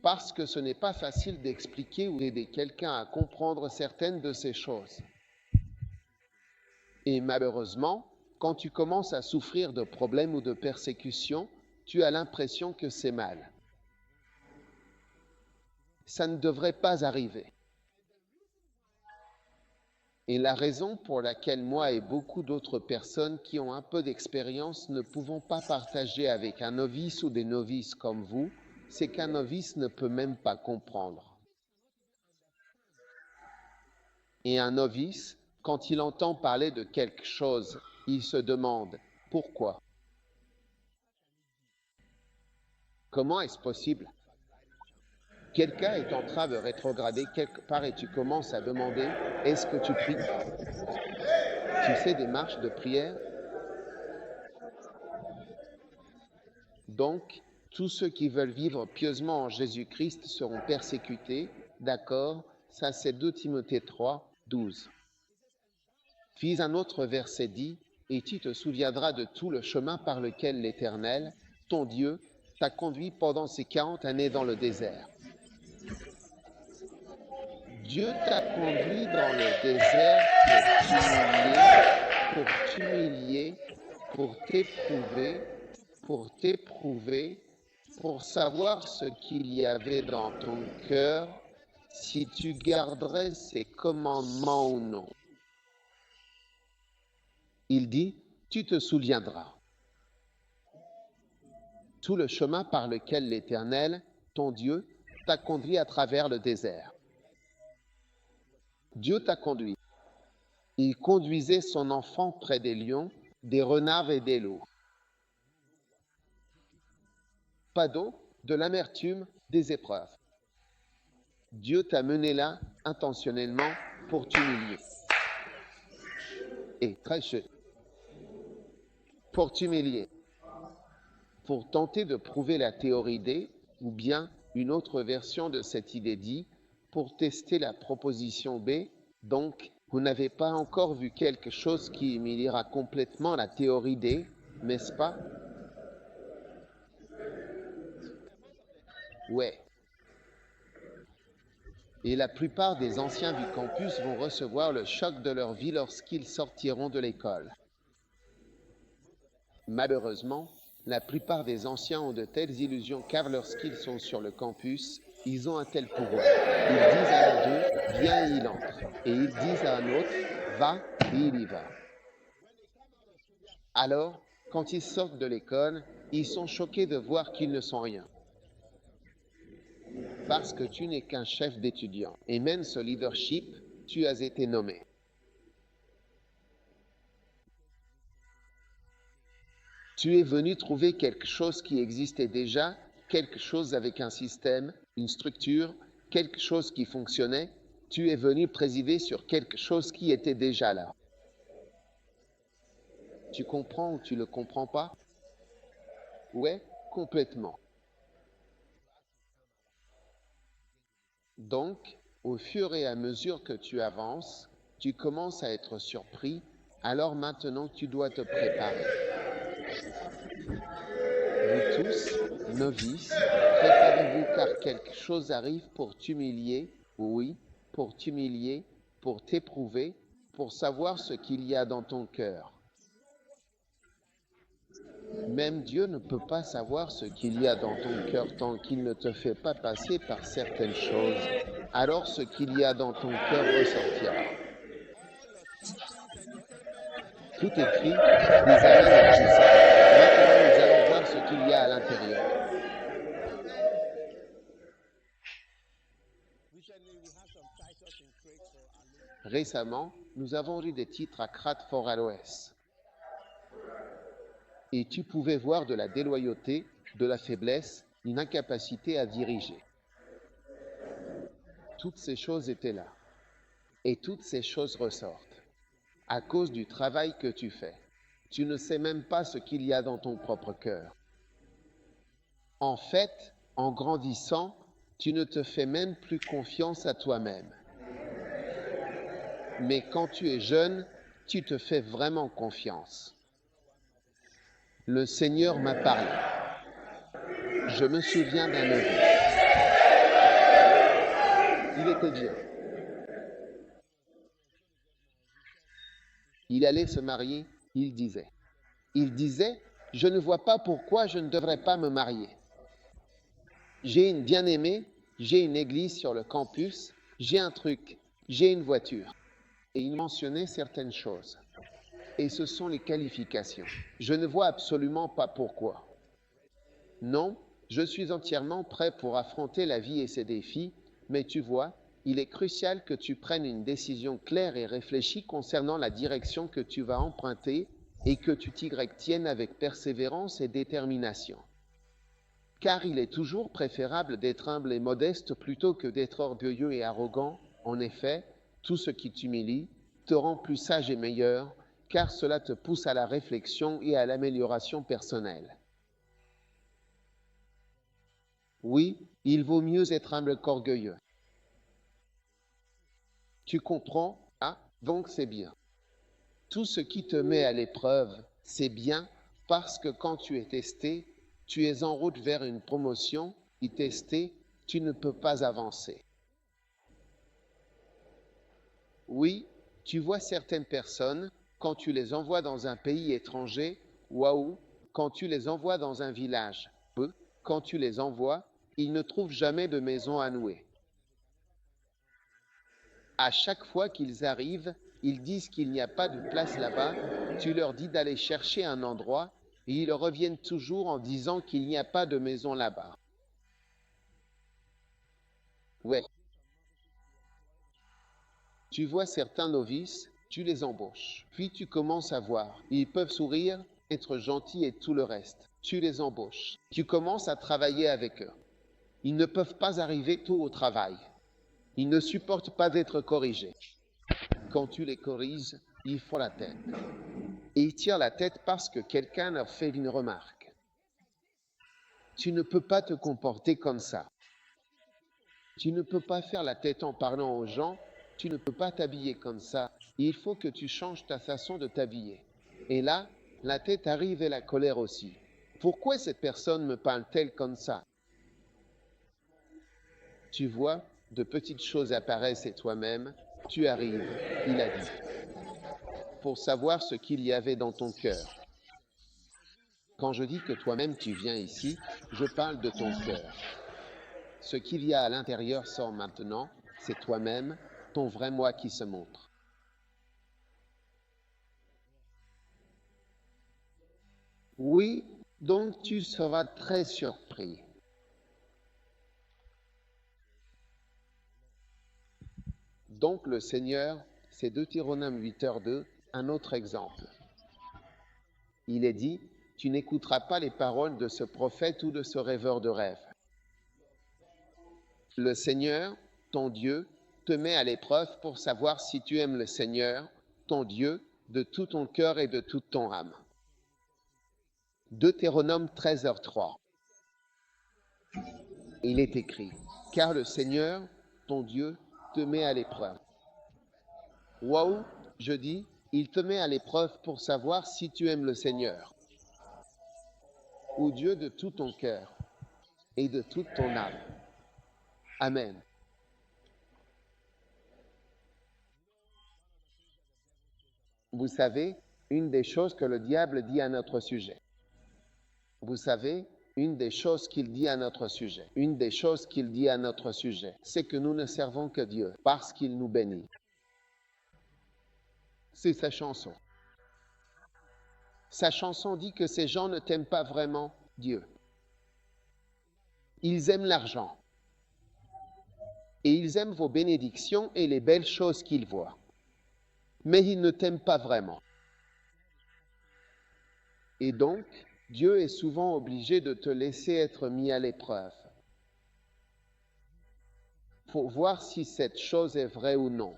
Parce que ce n'est pas facile d'expliquer ou d'aider quelqu'un à comprendre certaines de ces choses. Et malheureusement, quand tu commences à souffrir de problèmes ou de persécutions, tu as l'impression que c'est mal. Ça ne devrait pas arriver. Et la raison pour laquelle moi et beaucoup d'autres personnes qui ont un peu d'expérience ne pouvons pas partager avec un novice ou des novices comme vous, c'est qu'un novice ne peut même pas comprendre. Et un novice, quand il entend parler de quelque chose, il se demande pourquoi. Comment est-ce possible? Quelqu'un est en train de rétrograder quelque part et tu commences à demander, est-ce que tu pries? Tu sais des marches de prière? Donc, tous ceux qui veulent vivre pieusement en Jésus-Christ seront persécutés, d'accord? Ça c'est 2 Timothée 3, 12. Puis un autre verset dit, et tu te souviendras de tout le chemin par lequel l'Éternel, ton Dieu, t'a conduit pendant ces 40 années dans le désert. Dieu t'a conduit dans le désert pour t'humilier, pour t'humilier, pour t'éprouver, pour savoir ce qu'il y avait dans ton cœur, si tu garderais ses commandements ou non. Il dit, tu te souviendras. Tout le chemin par lequel l'Éternel, ton Dieu, t'a conduit à travers le désert. Dieu t'a conduit. Il conduisait son enfant près des lions, des renards et des loups. Pas d'eau, de l'amertume, des épreuves. Dieu t'a mené là intentionnellement pour t'humilier. Et très chaud. Pour t'humilier. Pour tenter de prouver la théorie D, ou bien une autre version de cette idée dit, pour tester la proposition B, donc vous n'avez pas encore vu quelque chose qui humiliera complètement la théorie D, n'est-ce pas? Ouais. Et la plupart des anciens du campus vont recevoir le choc de leur vie lorsqu'ils sortiront de l'école. Malheureusement, la plupart des anciens ont de telles illusions car lorsqu'ils sont sur le campus, ils ont un tel pouvoir. Ils disent à l'un d'eux, viens et il entre. Et ils disent à un autre, va et il y va. Alors, quand ils sortent de l'école, ils sont choqués de voir qu'ils ne sont rien. Parce que tu n'es qu'un chef d'étudiant. Et même ce leadership, tu as été nommé. Tu es venu trouver quelque chose qui existait déjà, quelque chose avec un système, une structure, quelque chose qui fonctionnait. Tu es venu présider sur quelque chose qui était déjà là. Tu comprends ou tu ne le comprends pas? Ouais, complètement. Donc, au fur et à mesure que tu avances, tu commences à être surpris, alors maintenant tu dois te préparer. Vous tous, novices, préparez-vous car quelque chose arrive pour t'humilier, oui, pour t'humilier, pour t'éprouver, pour savoir ce qu'il y a dans ton cœur. Même Dieu ne peut pas savoir ce qu'il y a dans ton cœur tant qu'il ne te fait pas passer par certaines choses. Alors ce qu'il y a dans ton cœur ressortira. Tout écrit, des amis et tout ça. Maintenant nous allons voir ce qu'il y a à l'intérieur. Récemment, nous avons lu des titres à Cratford à l'Ouest. Et tu pouvais voir de la déloyauté, de la faiblesse, une incapacité à diriger. Toutes ces choses étaient là. Et toutes ces choses ressortent à cause du travail que tu fais. Tu ne sais même pas ce qu'il y a dans ton propre cœur. En fait, en grandissant, tu ne te fais même plus confiance à toi-même. Mais quand tu es jeune, tu te fais vraiment confiance. Le Seigneur m'a parlé. Je me souviens d'un novice. Il était bien. Il allait se marier, il disait, je ne vois pas pourquoi je ne devrais pas me marier. J'ai une bien-aimée, j'ai une église sur le campus, j'ai un truc, j'ai une voiture. Et il mentionnait certaines choses. Et ce sont les qualifications. Je ne vois absolument pas pourquoi. Non, je suis entièrement prêt pour affronter la vie et ses défis, mais tu vois, il est crucial que tu prennes une décision claire et réfléchie concernant la direction que tu vas emprunter et que tu t'y tiennes avec persévérance et détermination. Car il est toujours préférable d'être humble et modeste plutôt que d'être orgueilleux et arrogant. En effet, tout ce qui t'humilie te rend plus sage et meilleur, car cela te pousse à la réflexion et à l'amélioration personnelle. Oui, il vaut mieux être humble qu'orgueilleux. Tu comprends? Ah, donc c'est bien. Tout ce qui te met à l'épreuve, c'est bien parce que quand tu es testé, tu es en route vers une promotion et testé, tu ne peux pas avancer. Oui, tu vois certaines personnes, Quand tu les envoies dans un pays étranger, waouh, quand tu les envoies dans un village, peu, quand tu les envoies, ils ne trouvent jamais de maison à louer. À chaque fois qu'ils arrivent, ils disent qu'il n'y a pas de place là-bas, tu leur dis d'aller chercher un endroit, et ils reviennent toujours en disant qu'il n'y a pas de maison là-bas. Ouais. Tu vois certains novices, tu les embauches. Puis tu commences à voir. Ils peuvent sourire, être gentils et tout le reste. Tu les embauches. Tu commences à travailler avec eux. Ils ne peuvent pas arriver tôt au travail. Ils ne supportent pas d'être corrigés. Quand tu les corriges, ils font la tête. Et ils tirent la tête parce que quelqu'un leur fait une remarque. Tu ne peux pas te comporter comme ça. Tu ne peux pas faire la tête en parlant aux gens. Tu ne peux pas t'habiller comme ça. Il faut que tu changes ta façon de t'habiller. Et là, la tête arrive et la colère aussi. Pourquoi cette personne me parle-t-elle comme ça? Tu vois, de petites choses apparaissent et toi-même, tu arrives, il a dit, pour savoir ce qu'il y avait dans ton cœur. Quand je dis que toi-même tu viens ici, je parle de ton cœur. Ce qu'il y a à l'intérieur sort maintenant, c'est toi-même, ton vrai moi qui se montre. Oui, donc tu seras très surpris. Donc le Seigneur, c'est Deutéronome 8h2, un autre exemple. Il est dit, tu n'écouteras pas les paroles de ce prophète ou de ce rêveur de rêve. Le Seigneur, ton Dieu, te met à l'épreuve pour savoir si tu aimes le Seigneur, ton Dieu, de tout ton cœur et de toute ton âme. Deutéronome 13h3. Il est écrit, car le Seigneur, ton Dieu, te met à l'épreuve. Waouh, je dis, il te met à l'épreuve pour savoir si tu aimes le Seigneur, ou Dieu de tout ton cœur et de toute ton âme. Amen. Vous savez, une des choses que le diable dit à notre sujet. Vous savez, une des choses qu'il dit à notre sujet, c'est que nous ne servons que Dieu parce qu'il nous bénit. C'est sa chanson. Sa chanson dit que ces gens ne t'aiment pas vraiment Dieu. Ils aiment l'argent. Et ils aiment vos bénédictions et les belles choses qu'ils voient. Mais ils ne t'aiment pas vraiment. Et donc, Dieu est souvent obligé de te laisser être mis à l'épreuve pour voir si cette chose est vraie ou non.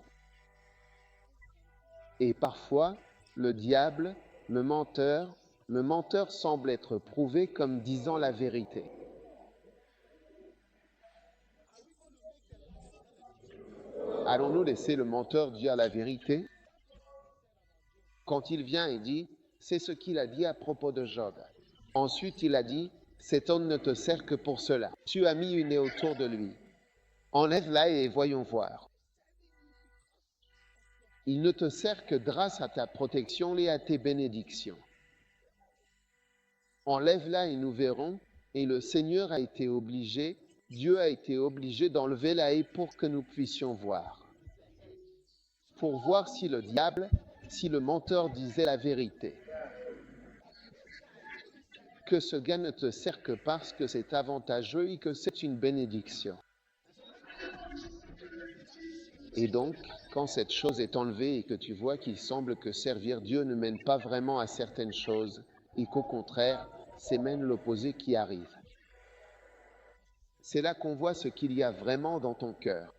Et parfois, le diable, le menteur semble être prouvé comme disant la vérité. Allons-nous laisser le menteur dire la vérité? Quand il vient et dit, c'est ce qu'il a dit à propos de Job. Ensuite, il a dit, cet homme ne te sert que pour cela. Tu as mis une haie autour de lui. Enlève-la et voyons voir. Il ne te sert que grâce à ta protection et à tes bénédictions. Enlève-la et nous verrons. Et le Seigneur a été obligé, Dieu a été obligé d'enlever la haie pour que nous puissions voir. Pour voir si le diable, si le menteur disait la vérité. Que ce gars ne te sert que parce que c'est avantageux et que c'est une bénédiction. Et donc, quand cette chose est enlevée et que tu vois qu'il semble que servir Dieu ne mène pas vraiment à certaines choses et qu'au contraire, c'est même l'opposé qui arrive. C'est là qu'on voit ce qu'il y a vraiment dans ton cœur.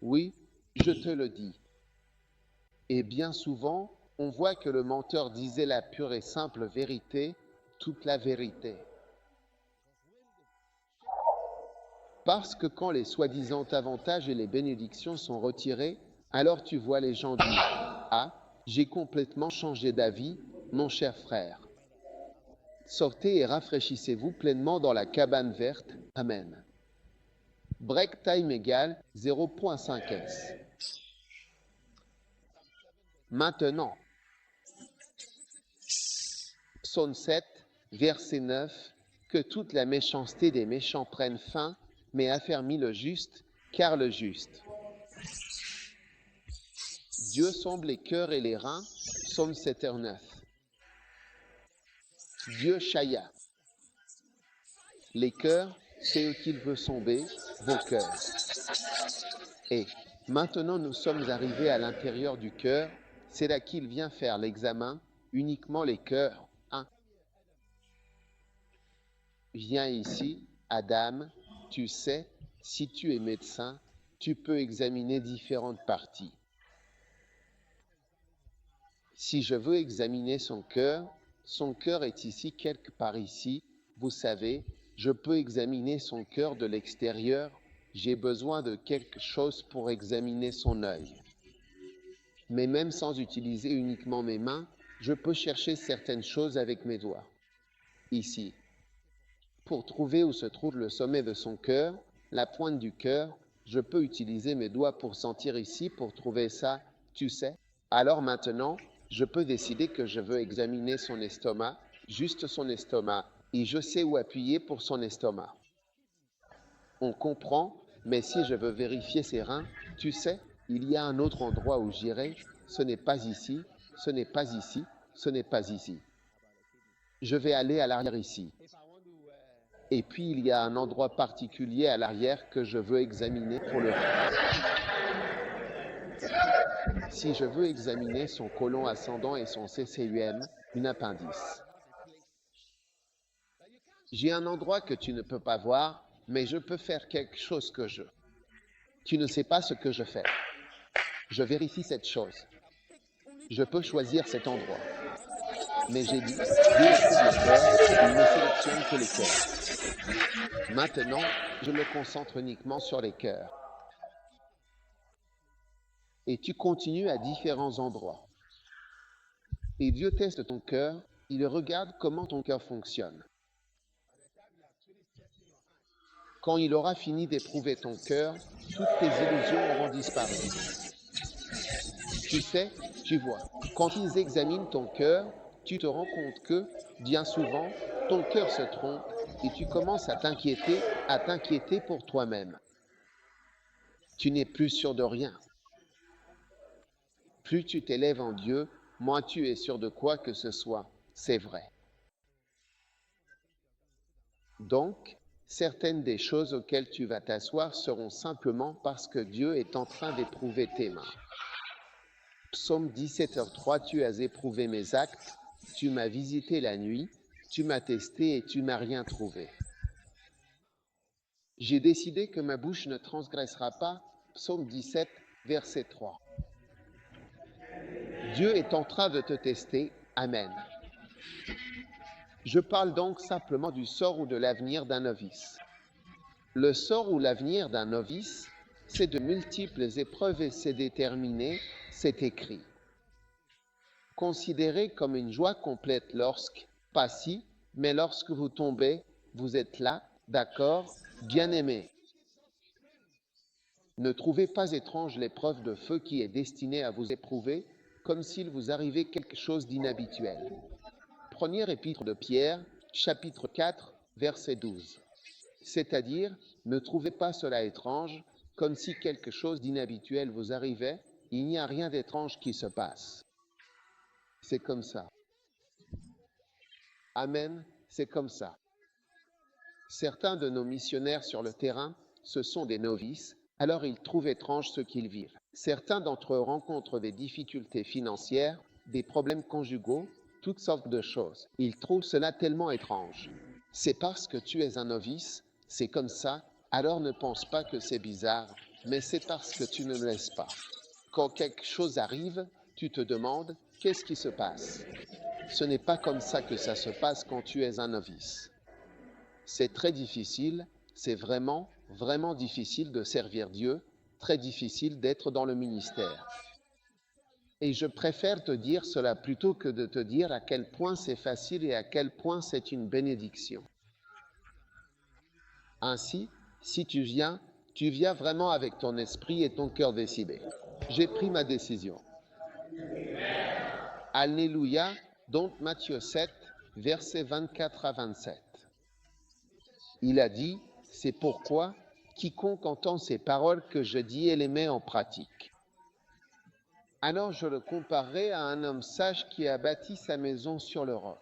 Oui, je te le dis. Et bien souvent, on voit que le menteur disait la pure et simple vérité, toute la vérité. Parce que quand les soi-disant avantages et les bénédictions sont retirés, alors tu vois les gens dire « Ah, j'ai complètement changé d'avis, mon cher frère. » Sortez et rafraîchissez-vous pleinement dans la cabane verte. Amen. Break time égale 0.5 S. Maintenant, Psaume 7, verset 9, que toute la méchanceté des méchants prenne fin, mais affermis le juste, car le juste. Dieu sonde les cœurs et les reins, Psaume 7, 9. Dieu chahia. Les cœurs, c'est eux qu'il veut sonder, vos cœurs. Et maintenant nous sommes arrivés à l'intérieur du cœur, c'est là qu'il vient faire l'examen, uniquement les cœurs. Viens ici, Adam, tu sais, si tu es médecin, tu peux examiner différentes parties. Si je veux examiner son cœur est ici, quelque part ici, vous savez, je peux examiner son cœur de l'extérieur, j'ai besoin de quelque chose pour examiner son œil. Mais même sans utiliser uniquement mes mains, je peux chercher certaines choses avec mes doigts. Ici. Pour trouver où se trouve le sommet de son cœur, la pointe du cœur, je peux utiliser mes doigts pour sentir ici, pour trouver ça, tu sais. Alors maintenant, je peux décider que je veux examiner son estomac, juste son estomac, et je sais où appuyer pour son estomac. On comprend, mais si je veux vérifier ses reins, tu sais, il y a un autre endroit où j'irai, ce n'est pas ici, ce n'est pas ici, ce n'est pas ici. Je vais aller à l'arrière ici. Et puis, il y a un endroit particulier à l'arrière que je veux examiner pour le rein. Si je veux examiner son côlon ascendant et son CCUM, une appendice. J'ai un endroit que tu ne peux pas voir, mais je peux faire quelque chose que je. Tu ne sais pas ce que je fais. Je vérifie cette chose. Je peux choisir cet endroit. Mais j'ai dit, Dieu écoute le cœur, il ne sélectionne que les cœurs. Maintenant, je me concentre uniquement sur les cœurs. Et tu continues à différents endroits. Et Dieu teste ton cœur, il regarde comment ton cœur fonctionne. Quand il aura fini d'éprouver ton cœur, toutes tes illusions auront disparu. Tu sais, tu vois, quand ils examinent ton cœur, tu te rends compte que, bien souvent, ton cœur se trompe et tu commences à t'inquiéter pour toi-même. Tu n'es plus sûr de rien. Plus tu t'élèves en Dieu, moins tu es sûr de quoi que ce soit. C'est vrai. Donc, certaines des choses auxquelles tu vas t'asseoir seront simplement parce que Dieu est en train d'éprouver tes mains. Psaume 17h3, tu as éprouvé mes actes, tu m'as visité la nuit, tu m'as testé et tu n'as rien trouvé. J'ai décidé que ma bouche ne transgressera pas. Psaume 17, verset 3. Dieu est en train de te tester. Amen. Je parle donc simplement du sort ou de l'avenir d'un novice. Le sort ou l'avenir d'un novice, c'est de multiples épreuves et c'est déterminé, c'est écrit. Considérez comme une joie complète lorsque, pas si, mais lorsque vous tombez, vous êtes là, d'accord, bien-aimé. Ne trouvez pas étrange l'épreuve de feu qui est destinée à vous éprouver, comme s'il vous arrivait quelque chose d'inhabituel. Première épître de Pierre, chapitre 4, verset 12. C'est-à-dire, ne trouvez pas cela étrange, comme si quelque chose d'inhabituel vous arrivait, il n'y a rien d'étrange qui se passe. C'est comme ça. Amen, c'est comme ça. Certains de nos missionnaires sur le terrain, ce sont des novices, alors ils trouvent étrange ce qu'ils vivent. Certains d'entre eux rencontrent des difficultés financières, des problèmes conjugaux, toutes sortes de choses. Ils trouvent cela tellement étrange. C'est parce que tu es un novice, c'est comme ça, alors ne pense pas que c'est bizarre, mais c'est parce que tu ne le laisses pas. Quand quelque chose arrive, tu te demandes, qu'est-ce qui se passe? Ce n'est pas comme ça que ça se passe quand tu es un novice. C'est très difficile, c'est vraiment, vraiment difficile de servir Dieu, très difficile d'être dans le ministère. Et je préfère te dire cela plutôt que de te dire à quel point c'est facile et à quel point c'est une bénédiction. Ainsi, si tu viens vraiment avec ton esprit et ton cœur décidé. J'ai pris ma décision. Alléluia. Donc Matthieu 7, versets 24 à 27. Il a dit, c'est pourquoi quiconque entend ces paroles que je dis et les met en pratique. Alors je le comparerai à un homme sage qui a bâti sa maison sur le roc.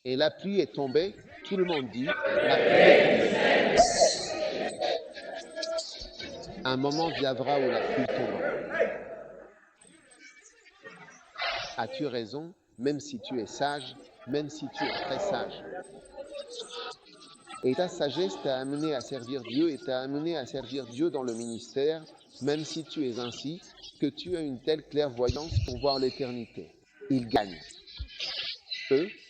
Et la pluie est tombée, tout le monde dit, la pluie est tombée. Un moment viendra où la pluie tombera. As-tu raison, même si tu es sage, même si tu es très sage? Et ta sagesse t'a amené à servir Dieu et t'a amené à servir Dieu dans le ministère, même si tu es ainsi, que tu as une telle clairvoyance pour voir l'éternité. Il gagne.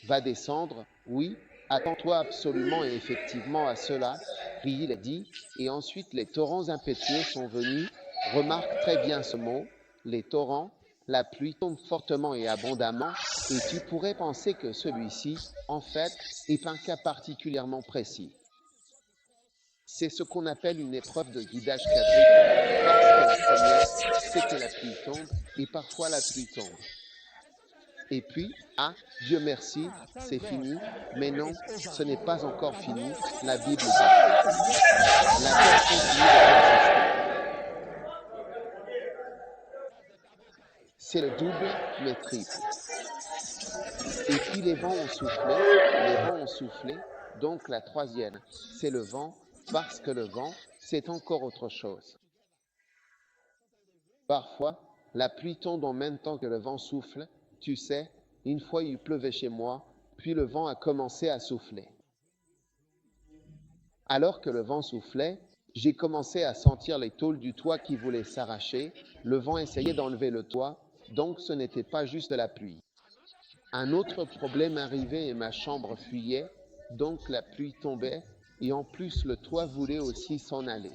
Va descendre, oui, attends-toi absolument et effectivement à cela, puis il est dit, et ensuite les torrents impétueux sont venus, remarque très bien ce mot, les torrents, la pluie tombe fortement et abondamment, et tu pourrais penser que celui-ci, en fait, est un cas particulièrement précis. C'est ce qu'on appelle une épreuve de guidage quadrique, parce que la première, c'est que la pluie tombe, et parfois la pluie tombe. Et puis, Dieu merci, c'est fini, mais non, ce n'est pas encore fini, la Bible dit. La terre continue de persister. C'est le double, mais triple. Et puis les vents ont soufflé, donc la troisième, c'est le vent, parce que le vent, c'est encore autre chose. Parfois, la pluie tombe en même temps que le vent souffle. Tu sais, une fois il pleuvait chez moi, puis le vent a commencé à souffler. Alors que le vent soufflait, j'ai commencé à sentir les tôles du toit qui voulaient s'arracher. Le vent essayait d'enlever le toit, donc ce n'était pas juste de la pluie. Un autre problème arrivait et ma chambre fuyait, donc la pluie tombait, et en plus le toit voulait aussi s'en aller.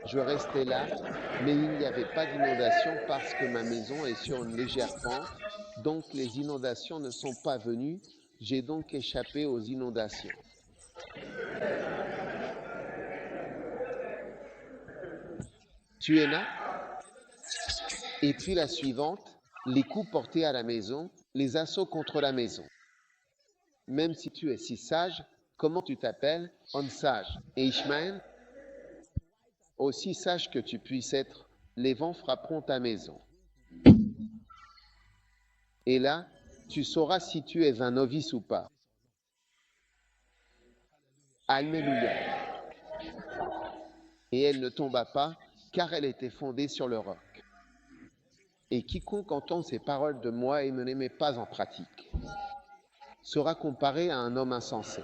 Je restais là, mais il n'y avait pas d'inondation parce que ma maison est sur une légère pente, donc les inondations ne sont pas venues, j'ai donc échappé aux inondations. Tu es là? Et puis la suivante, les coups portés à la maison, les assauts contre la maison. Même si tu es si sage, comment tu t'appelles? Homme sage. Et Ishmaël? Aussi sage que tu puisses être, les vents frapperont ta maison. Et là, tu sauras si tu es un novice ou pas. Alléluia. Et elle ne tomba pas, car elle était fondée sur le roc. Et quiconque entend ces paroles de moi et ne les met pas en pratique sera comparé à un homme insensé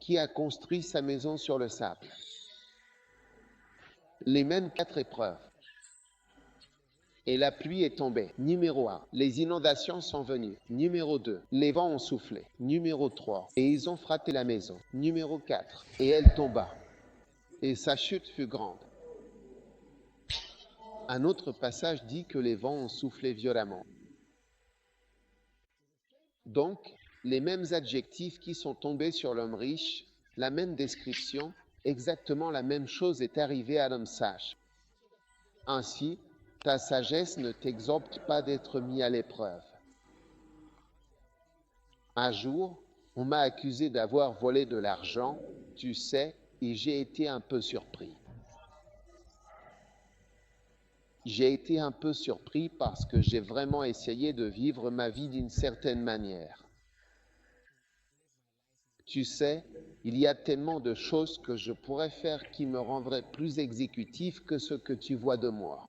qui a construit sa maison sur le sable. Les mêmes 4 épreuves. Et la pluie est tombée. Numéro 1. Les inondations sont venues. Numéro 2. Les vents ont soufflé. Numéro 3. Et ils ont frappé la maison. Numéro 4. Et elle tomba. Et sa chute fut grande. Un autre passage dit que les vents ont soufflé violemment. Donc, les mêmes adjectifs qui sont tombés sur l'homme riche, la même description, exactement la même chose est arrivée à l'homme sage. Ainsi, ta sagesse ne t'exempte pas d'être mis à l'épreuve. Un jour, on m'a accusé d'avoir volé de l'argent, tu sais, et j'ai été un peu surpris. J'ai été un peu surpris parce que j'ai vraiment essayé de vivre ma vie d'une certaine manière. Tu sais, il y a tellement de choses que je pourrais faire qui me rendraient plus exécutif que ce que tu vois de moi.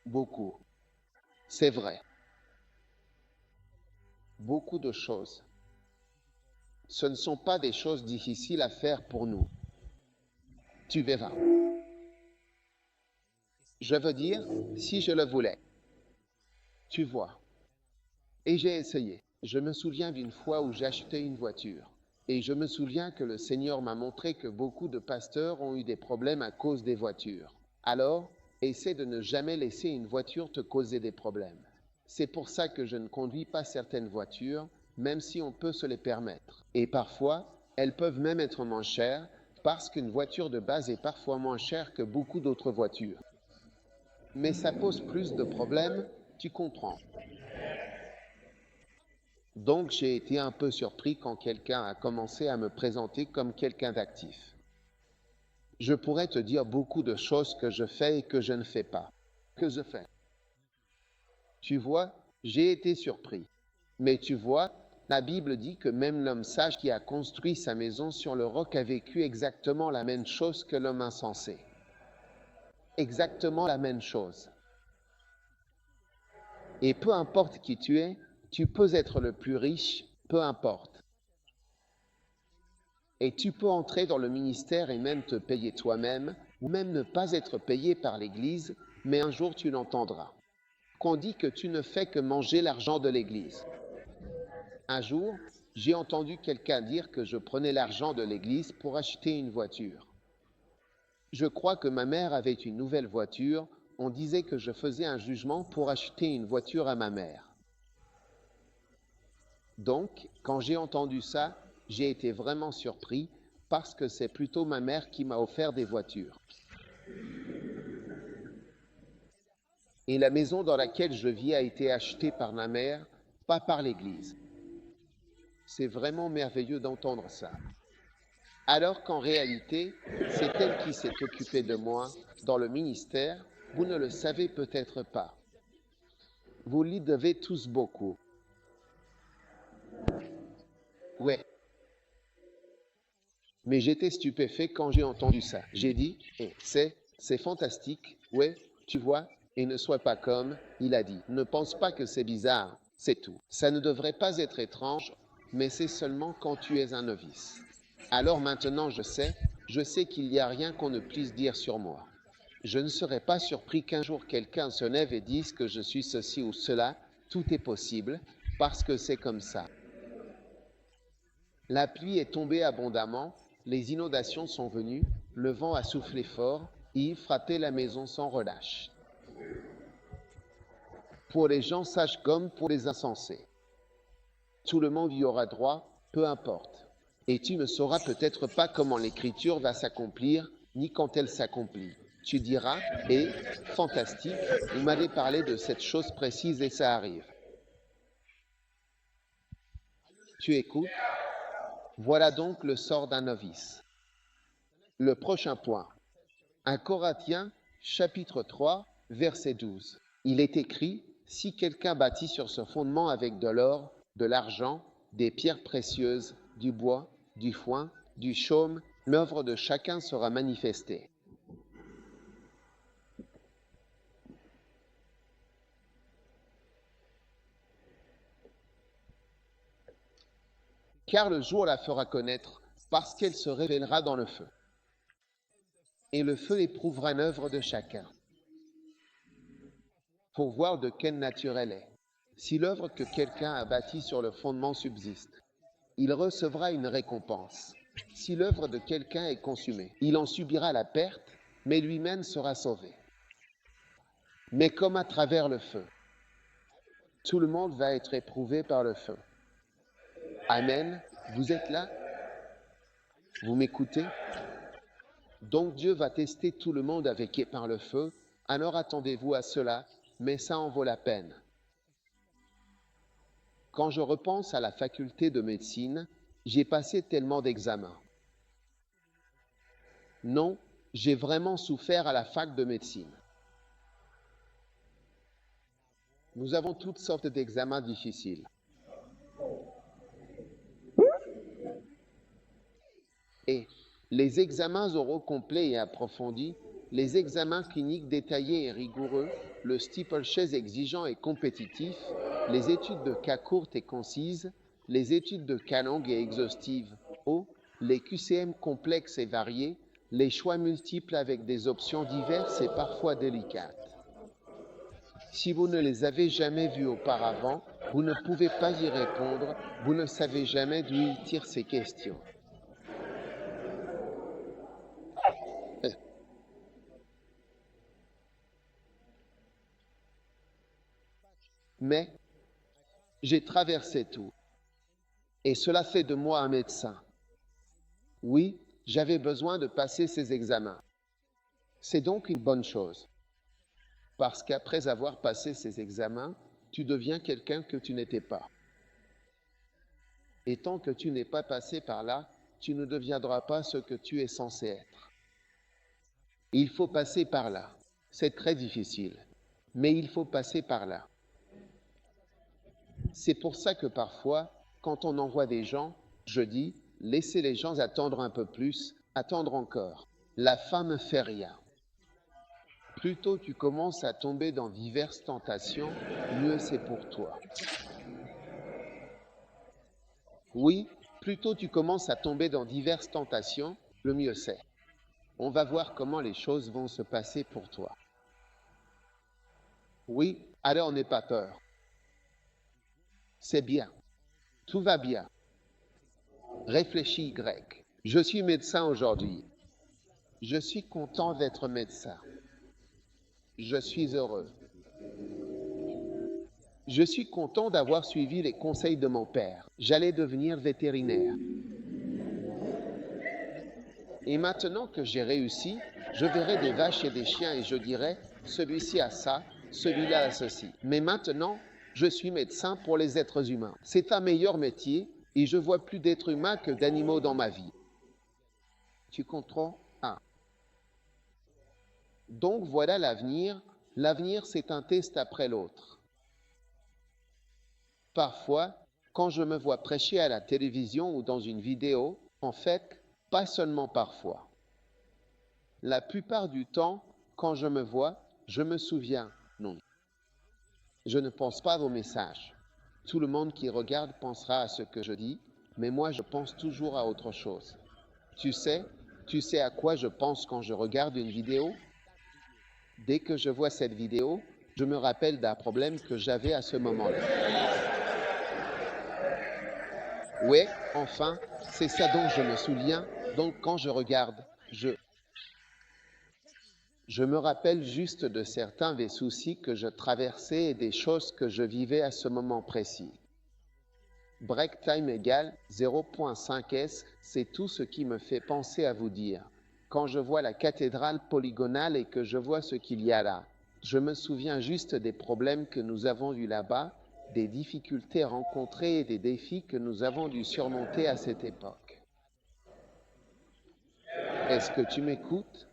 Beaucoup. C'est vrai. Beaucoup de choses. Ce ne sont pas des choses difficiles à faire pour nous. Tu verras. Je veux dire, si je le voulais. Tu vois. Et j'ai essayé. Je me souviens d'une fois où j'ai acheté une voiture. Et je me souviens que le Seigneur m'a montré que beaucoup de pasteurs ont eu des problèmes à cause des voitures. Alors, essaie de ne jamais laisser une voiture te causer des problèmes. C'est pour ça que je ne conduis pas certaines voitures, même si on peut se les permettre. Et parfois, elles peuvent même être moins chères, parce qu'une voiture de base est parfois moins chère que beaucoup d'autres voitures. Mais ça pose plus de problèmes, tu comprends. Donc j'ai été un peu surpris quand quelqu'un a commencé à me présenter comme quelqu'un d'actif. Je pourrais te dire beaucoup de choses que je fais et que je ne fais pas. Que je fais. Tu vois, j'ai été surpris. Mais tu vois, la Bible dit que même l'homme sage qui a construit sa maison sur le roc a vécu exactement la même chose que l'homme insensé. Exactement la même chose. Et peu importe qui tu es, tu peux être le plus riche, peu importe. Et tu peux entrer dans le ministère et même te payer toi-même, ou même ne pas être payé par l'Église, mais un jour tu l'entendras. Qu'on dit que tu ne fais que manger l'argent de l'Église. Un jour, j'ai entendu quelqu'un dire que je prenais l'argent de l'Église pour acheter une voiture. Je crois que ma mère avait une nouvelle voiture, on disait que je faisais un jugement pour acheter une voiture à ma mère. Donc, quand j'ai entendu ça, j'ai été vraiment surpris parce que c'est plutôt ma mère qui m'a offert des voitures. Et la maison dans laquelle je vis a été achetée par ma mère, pas par l'Église. C'est vraiment merveilleux d'entendre ça. Alors qu'en réalité, c'est elle qui s'est occupée de moi dans le ministère, vous ne le savez peut-être pas. Vous lui devez tous beaucoup. Ouais. Mais j'étais stupéfait quand j'ai entendu ça. J'ai dit, c'est fantastique, ouais, tu vois, et ne sois pas comme, il a dit. Ne pense pas que c'est bizarre, c'est tout. Ça ne devrait pas être étrange, mais c'est seulement quand tu es un novice. Alors maintenant je sais qu'il n'y a rien qu'on ne puisse dire sur moi. Je ne serais pas surpris qu'un jour quelqu'un se lève et dise que je suis ceci ou cela, tout est possible, parce que c'est comme ça. La pluie est tombée abondamment, les inondations sont venues, le vent a soufflé fort, et frappé la maison sans relâche. Pour les gens sages comme pour les insensés. Tout le monde y aura droit, peu importe. Et tu ne sauras peut-être pas comment l'écriture va s'accomplir, ni quand elle s'accomplit. Tu diras, fantastique, vous m'avez parlé de cette chose précise et ça arrive. Tu écoutes? Voilà donc le sort d'un novice. Le prochain point. 1 Corinthiens, chapitre 3, verset 12. Il est écrit, si quelqu'un bâtit sur ce fondement avec de l'or, de l'argent, des pierres précieuses, du bois, du foin, du chaume, l'œuvre de chacun sera manifestée. Car le jour la fera connaître, parce qu'elle se révélera dans le feu. Et le feu éprouvera l'œuvre de chacun, pour voir de quelle nature elle est. Si l'œuvre que quelqu'un a bâtie sur le fondement subsiste, il recevra une récompense. Si l'œuvre de quelqu'un est consumée, il en subira la perte, mais lui-même sera sauvé. Mais comme à travers le feu, tout le monde va être éprouvé par le feu. Amen. Vous êtes là? Vous m'écoutez? Donc Dieu va tester tout le monde avec et par le feu. Alors attendez-vous à cela, mais ça en vaut la peine. Quand je repense à la faculté de médecine, j'ai passé tellement d'examens. Non, j'ai vraiment souffert à la fac de médecine. Nous avons toutes sortes d'examens difficiles. Et les examens oraux complets et approfondis, les examens cliniques détaillés et rigoureux, le steeplechase exigeant et compétitif, les études de cas courtes et concises, les études de cas longues et exhaustives, les QCM complexes et variés, les choix multiples avec des options diverses et parfois délicates. Si vous ne les avez jamais vus auparavant, vous ne pouvez pas y répondre, vous ne savez jamais d'où ils tirent ces questions. Mais j'ai traversé tout. Et cela fait de moi un médecin. Oui, J'avais besoin de passer ces examens. C'est donc une bonne chose. Parce qu'après avoir passé ces examens, tu deviens quelqu'un que tu n'étais pas. Et tant que tu n'es pas passé par là, tu ne deviendras pas ce que tu es censé être. Il faut passer par là. C'est très difficile, mais il faut passer par là. C'est pour ça que parfois, quand on envoie des gens, je dis, laissez les gens attendre un peu plus, attendre encore. La fin ne fait rien. Plus tôt tu commences à tomber dans diverses tentations, mieux c'est pour toi. Oui, plus tôt tu commences à tomber dans diverses tentations, le mieux c'est. On va voir comment les choses vont se passer pour toi. Oui, alors n'aie pas peur. C'est bien. Tout va bien. Réfléchis grec. Je suis médecin aujourd'hui. Je suis content d'être médecin. Je suis heureux. Je suis content d'avoir suivi les conseils de mon père. J'allais devenir vétérinaire. Et maintenant que j'ai réussi, je verrai des vaches et des chiens et je dirai, celui-ci a ça, celui-là a ceci. Mais maintenant, je suis médecin pour les êtres humains. C'est un meilleur métier et je vois plus d'êtres humains que d'animaux dans ma vie. Tu comprends? Ah. Donc voilà l'avenir. L'avenir, c'est un test après l'autre. Parfois, quand je me vois prêcher à la télévision ou dans une vidéo, en fait, pas seulement parfois. La plupart du temps, quand je me vois, je me souviens, non. Je ne pense pas au message. Tout le monde qui regarde pensera à ce que je dis, mais moi je pense toujours à autre chose. Tu sais à quoi je pense quand je regarde une vidéo? Dès que je vois cette vidéo, je me rappelle d'un problème que j'avais à ce moment-là. Ouais, enfin, c'est ça dont je me souviens. Donc quand je regarde, je me rappelle juste de certains des soucis que je traversais et des choses que je vivais à ce moment précis. Break time égale 0.5s, c'est tout ce qui me fait penser à vous dire. Quand je vois la cathédrale polygonale et que je vois ce qu'il y a là, je me souviens juste des problèmes que nous avons eus là-bas, des difficultés rencontrées et des défis que nous avons dû surmonter à cette époque. Est-ce que tu m'écoutes?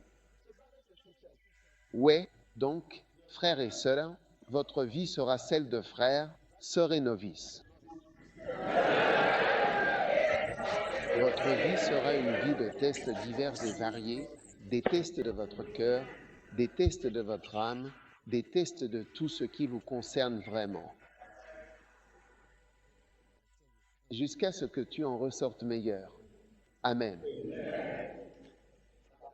Ouais, donc, frères et sœurs, votre vie sera celle de frères, sœurs et novices. Votre vie sera une vie de tests divers et variés, des tests de votre cœur, des tests de votre âme, des tests de tout ce qui vous concerne vraiment. Jusqu'à ce que tu en ressortes meilleur. Amen.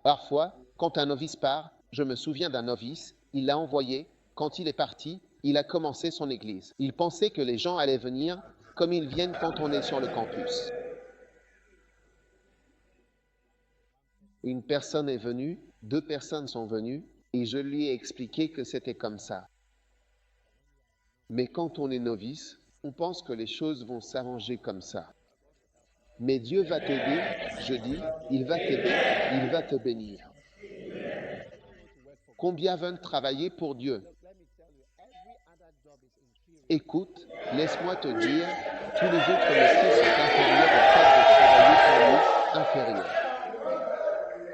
Parfois, quand un novice part, je me souviens d'un novice, il l'a envoyé, quand il est parti, il a commencé son église. Il pensait que les gens allaient venir comme ils viennent quand on est sur le campus. Une personne est venue, 2 personnes sont venues, et je lui ai expliqué que c'était comme ça. Mais quand on est novice, on pense que les choses vont s'arranger comme ça. Mais Dieu va t'aider, je dis, il va t'aider, il va te bénir. Combien veulent travailler pour Dieu? Écoute, laisse-moi te dire, tous les autres métiers sont inférieurs au fait de travailler pour lui, inférieurs.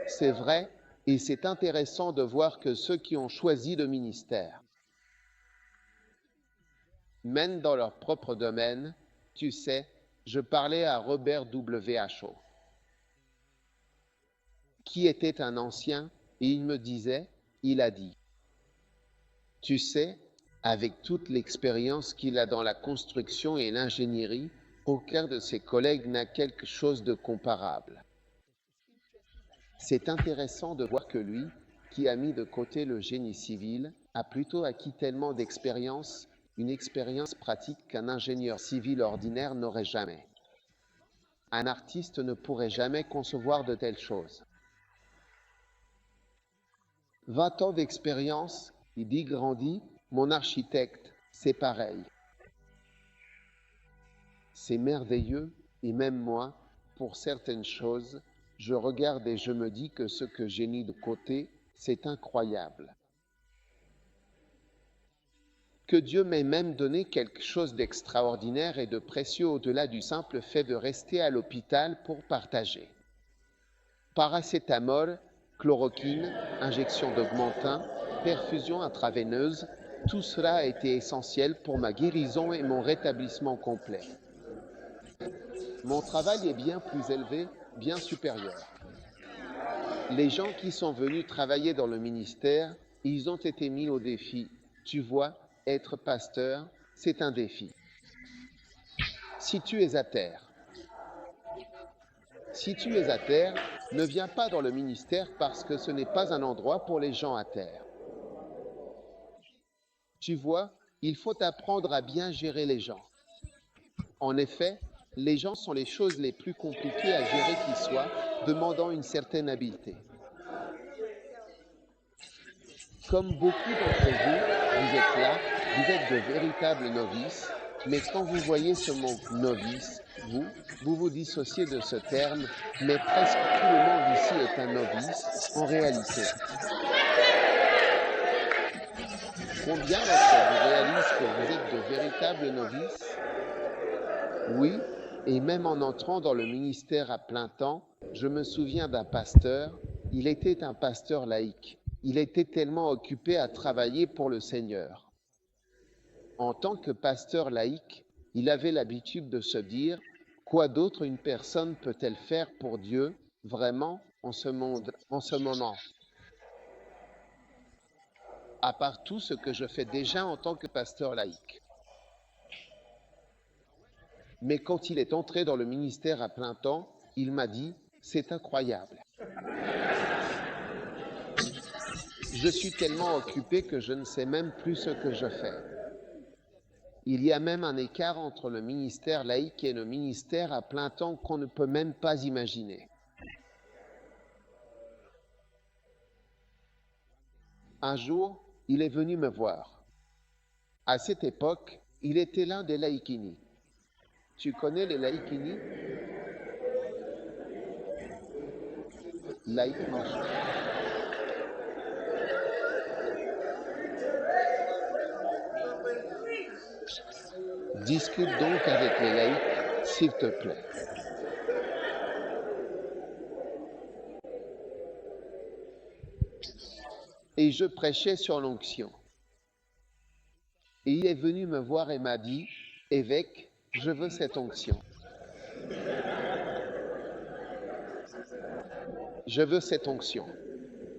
C'est vrai, et c'est intéressant de voir que ceux qui ont choisi le ministère mènent dans leur propre domaine. Tu sais, je parlais à Robert W.H. qui était un ancien, et il me disait, il a dit, tu sais, avec toute l'expérience qu'il a dans la construction et l'ingénierie, aucun de ses collègues n'a quelque chose de comparable. C'est intéressant de voir que lui, qui a mis de côté le génie civil, a plutôt acquis tellement d'expérience, une expérience pratique qu'un ingénieur civil ordinaire n'aurait jamais. Un artiste ne pourrait jamais concevoir de telles choses. 20 ans d'expérience, il dit grandi, mon architecte, c'est pareil. C'est merveilleux, et même moi, pour certaines choses, Je regarde et je me dis que ce que j'ai mis de côté, c'est incroyable. Que Dieu m'ait même donné quelque chose d'extraordinaire et de précieux au-delà du simple fait de rester à l'hôpital pour partager. Paracétamol, chloroquine, injection d'augmentin, perfusion intraveineuse, tout cela a été essentiel pour ma guérison et mon rétablissement complet. Mon travail est bien plus élevé, bien supérieur. Les gens qui sont venus travailler dans le ministère, ils ont été mis au défi. Tu vois, être pasteur, c'est un défi. Si tu es à terre, ne viens pas dans le ministère parce que ce n'est pas un endroit pour les gens à terre. Tu vois, il faut apprendre à bien gérer les gens. En effet, les gens sont les choses les plus compliquées à gérer qui soient, demandant une certaine habileté. Comme beaucoup d'entre vous êtes là, vous êtes de véritables novices, mais quand vous voyez ce mot novice, vous vous dissociez de ce terme, mais presque tout le monde ici est un novice, en réalité. Combien d'entre vous réalisent que vous êtes de véritables novices? Oui, et même en entrant dans le ministère à plein temps, je me souviens d'un pasteur, il était un pasteur laïque. Il était tellement occupé à travailler pour le Seigneur. En tant que pasteur laïque, il avait l'habitude de se dire « Quoi d'autre une personne peut-elle faire pour Dieu, vraiment, en ce moment, à part tout ce que je fais déjà en tant que pasteur laïque ?» Mais quand il est entré dans le ministère à plein temps, il m'a dit « C'est incroyable. Je suis tellement occupé que je ne sais même plus ce que je fais. » Il y a même un écart entre le ministère laïque et le ministère à plein temps qu'on ne peut même pas imaginer. Un jour, il est venu me voir. À cette époque, il était l'un des laïkini. Tu connais les laïkini? Laïc manchot. Discute donc avec les laïcs, s'il te plaît. Et je prêchais sur l'onction. Et il est venu me voir et m'a dit, « Évêque, je veux cette onction. Je veux cette onction. »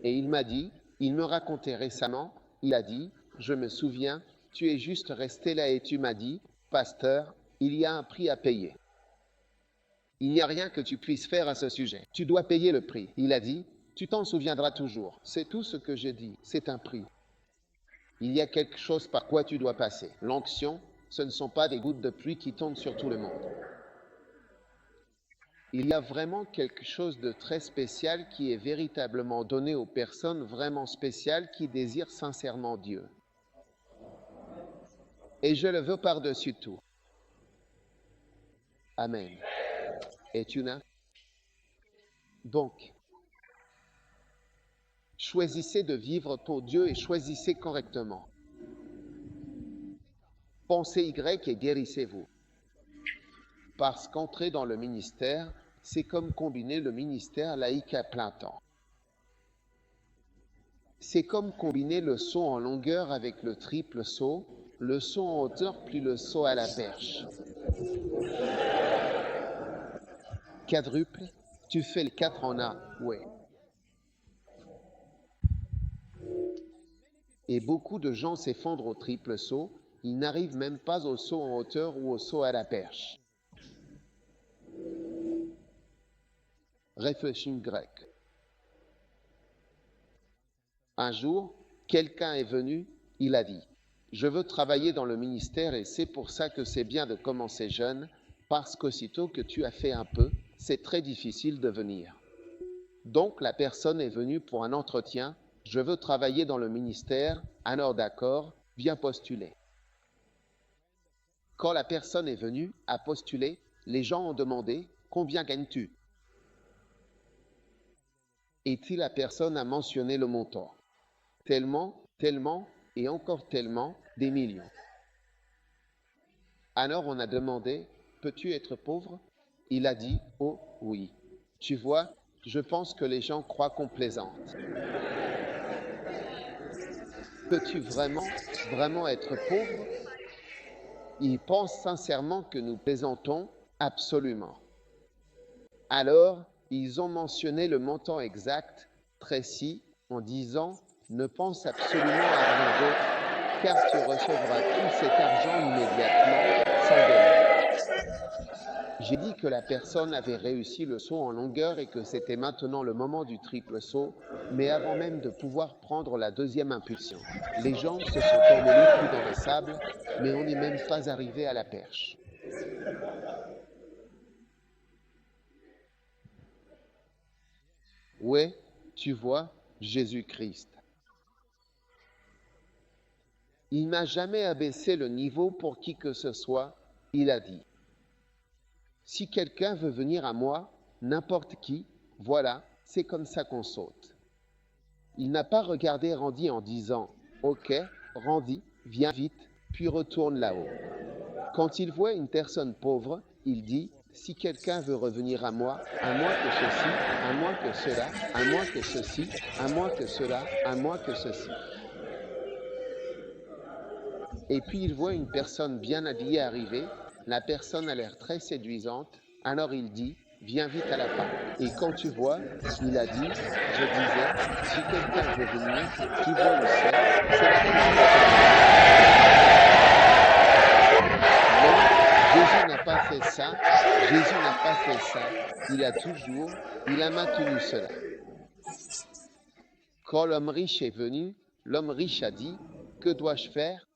Et il m'a dit, il me racontait récemment, il a dit, « Je me souviens, tu es juste resté là et tu m'as dit, « Pasteur, il y a un prix à payer. Il n'y a rien que tu puisses faire à ce sujet. Tu dois payer le prix. » Il a dit, « Tu t'en souviendras toujours. C'est tout ce que j'ai dit. C'est un prix. Il y a quelque chose par quoi tu dois passer. L'onction, ce ne sont pas des gouttes de pluie qui tombent sur tout le monde. Il y a vraiment quelque chose de très spécial qui est véritablement donné aux personnes vraiment spéciales qui désirent sincèrement Dieu. Et je le veux par-dessus tout. Amen. Et tu n'as? Donc, choisissez de vivre pour Dieu et choisissez correctement. Pensez Y et guérissez-vous. Parce qu'entrer dans le ministère, c'est comme combiner le ministère laïque à plein temps. C'est comme combiner le saut en longueur avec le triple saut, le saut en hauteur puis le saut à la perche. Quadruple, tu fais le 4 en un, ouais. Et beaucoup de gens s'effondrent au triple saut, ils n'arrivent même pas au saut en hauteur ou au saut à la perche. Réfléchis grec. Un jour, quelqu'un est venu, il a dit, « Je veux travailler dans le ministère et c'est pour ça que c'est bien de commencer jeune, parce qu'aussitôt que tu as fait un peu, c'est très difficile de venir. » Donc la personne est venue pour un entretien, « Je veux travailler dans le ministère, alors d'accord, viens postuler. » Quand la personne est venue à postuler, les gens ont demandé, « Combien gagnes-tu » Et puis la personne a mentionné le montant. Tellement, tellement et encore tellement des millions. Alors on a demandé, peux-tu être pauvre? Il a dit, oh oui. Tu vois, je pense que les gens croient qu'on plaisante. Peux-tu vraiment, vraiment être pauvre? Ils pensent sincèrement que nous plaisantons? Absolument. Alors, ils ont mentionné le montant exact, précis, en disant « Ne pense absolument à rien d'autre, car tu recevras tout cet argent immédiatement, sans délai. » J'ai dit que la personne avait réussi le saut en longueur et que c'était maintenant le moment du triple saut, mais avant même de pouvoir prendre la deuxième impulsion. Les jambes se sont emmêlées plus dans le sable, mais on n'est même pas arrivé à la perche. Ouais, tu vois, Jésus-Christ. Il n'a jamais abaissé le niveau pour qui que ce soit, il a dit. Si quelqu'un veut venir à moi, n'importe qui, voilà, c'est comme ça qu'on saute. Il n'a pas regardé Randy en disant « Ok, Randy, viens vite, puis retourne là-haut. » Quand il voit une personne pauvre, il dit « Si quelqu'un veut revenir à moi que ceci, à moi que cela, à moi que ceci, à moi que cela, à moi que ceci. » Et puis il voit une personne bien habillée arriver, la personne a l'air très séduisante, alors il dit « Viens vite à la fin. » Et quand tu vois, il a dit, je disais, si quelqu'un veut venir, tu vois où c'est la Non, Jésus n'a pas fait ça, Jésus n'a pas fait ça, il a maintenu cela. Quand l'homme riche est venu, l'homme riche a dit, que dois-je faire?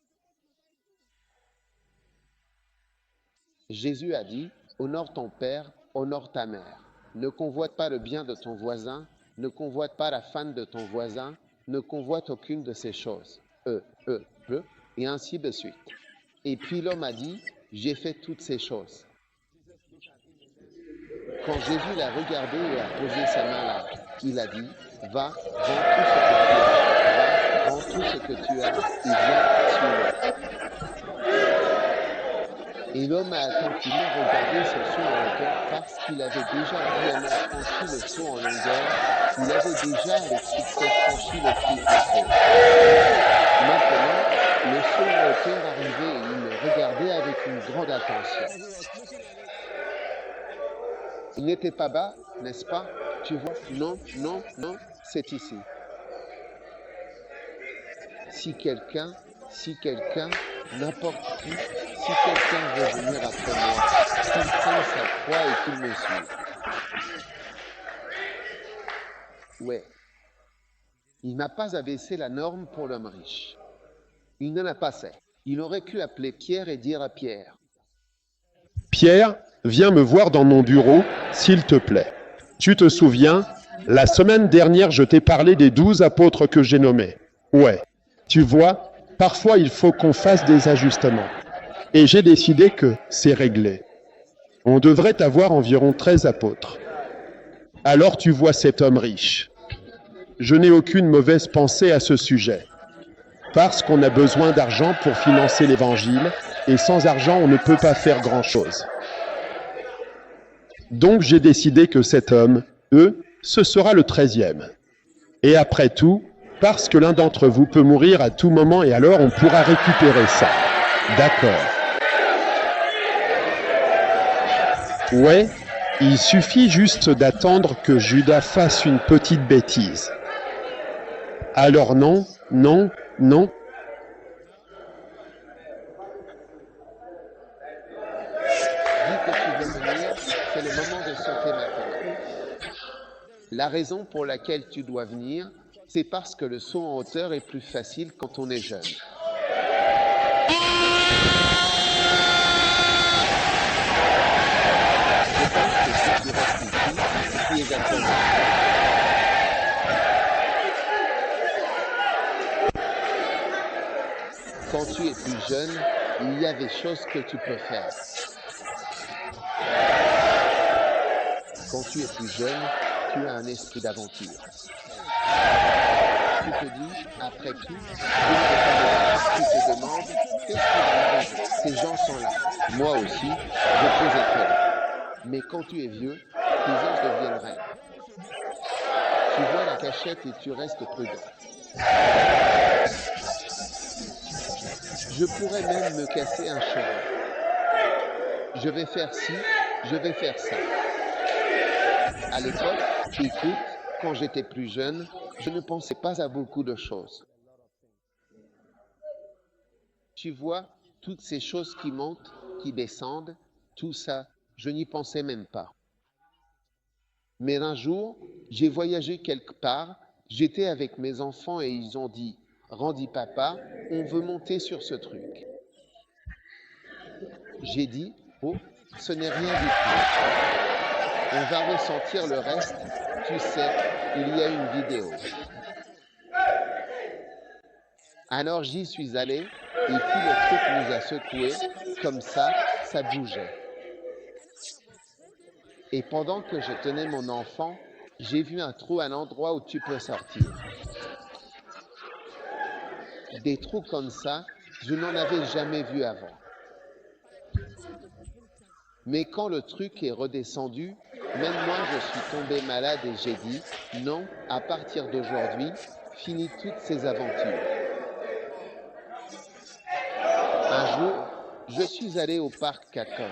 Jésus a dit, honore ton père, honore ta mère. Ne convoite pas le bien de ton voisin, ne convoite pas la femme de ton voisin, ne convoite aucune de ces choses. Et ainsi de suite. Et puis l'homme a dit, j'ai fait toutes ces choses. Quand Jésus l'a regardé et a posé sa main là, il a dit, va, vends tout ce que tu as, et viens, suis-moi. Et l'homme a attentivement regardé ce saut en longueur parce qu'il avait déjà réellement franchi le saut en longueur. Il avait déjà avec succès franchi le triple saut. Maintenant, le saut en hauteur arrivait et il le regardait avec une grande attention. Il n'était pas bas, n'est-ce pas? Tu vois? Non, non, non, c'est ici. Si quelqu'un, n'importe qui, si quelqu'un veut venir après moi, qu'il prenne sa croix et qu'il me suive. Ouais. Il n'a pas abaissé la norme pour l'homme riche. Il n'en a pas fait. Il aurait pu appeler Pierre et dire à Pierre, Pierre, viens me voir dans mon bureau, s'il te plaît. Tu te souviens, la semaine dernière, je t'ai parlé des 12 apôtres que j'ai nommés. Ouais. Tu vois, parfois il faut qu'on fasse des ajustements. Et j'ai décidé que c'est réglé. On devrait avoir environ 13 apôtres. Alors tu vois cet homme riche. Je n'ai aucune mauvaise pensée à ce sujet. Parce qu'on a besoin d'argent pour financer l'évangile, et sans argent, on ne peut pas faire grand-chose. Donc j'ai décidé que cet homme, ce sera le 13e. Et après tout, parce que l'un d'entre vous peut mourir à tout moment et alors on pourra récupérer ça. D'accord. Ouais, il suffit juste d'attendre que Judas fasse une petite bêtise. Alors non, non, non. Dis que tu veux venir, c'est le moment de sauter maintenant. La raison pour laquelle tu dois venir, c'est parce que le saut en hauteur est plus facile quand on est jeune. Je pense que si tu restes ici, tu es à ton âge. Quand tu es plus jeune, il y a des choses que tu peux faire. Quand tu es plus jeune, Tu as un esprit d'aventure. Tu te dis, après tout, je ne vais pas mourir. Tu te demandes, qu'est-ce qui va m'arriver? Ces gens sont là. Moi aussi, je peux être là. Mais quand tu es vieux, tes os deviennent rares. Tu vois la cachette et tu restes prudent. Je pourrais même me casser un cheveu. Je vais faire ci, je vais faire ça. À l'époque, écoute, quand j'étais plus jeune, je ne pensais pas à beaucoup de choses. Tu vois, toutes ces choses qui montent, qui descendent, tout ça, je n'y pensais même pas. Mais un jour, j'ai voyagé quelque part, j'étais avec mes enfants et ils ont dit, Randy papa, on veut monter sur ce truc. J'ai dit, oh, ce n'est rien du tout. On va ressentir le reste, tu sais, il y a une vidéo. Alors j'y suis allé, et puis le truc nous a secoués, comme ça bougeait. Et pendant que je tenais mon enfant, j'ai vu un trou à un endroit où tu peux sortir. Des trous comme ça, je n'en avais jamais vu avant. Mais quand le truc est redescendu, même moi je suis tombé malade et j'ai dit, non, à partir d'aujourd'hui, finis toutes ces aventures. Un jour, je suis allé au parc Cacom.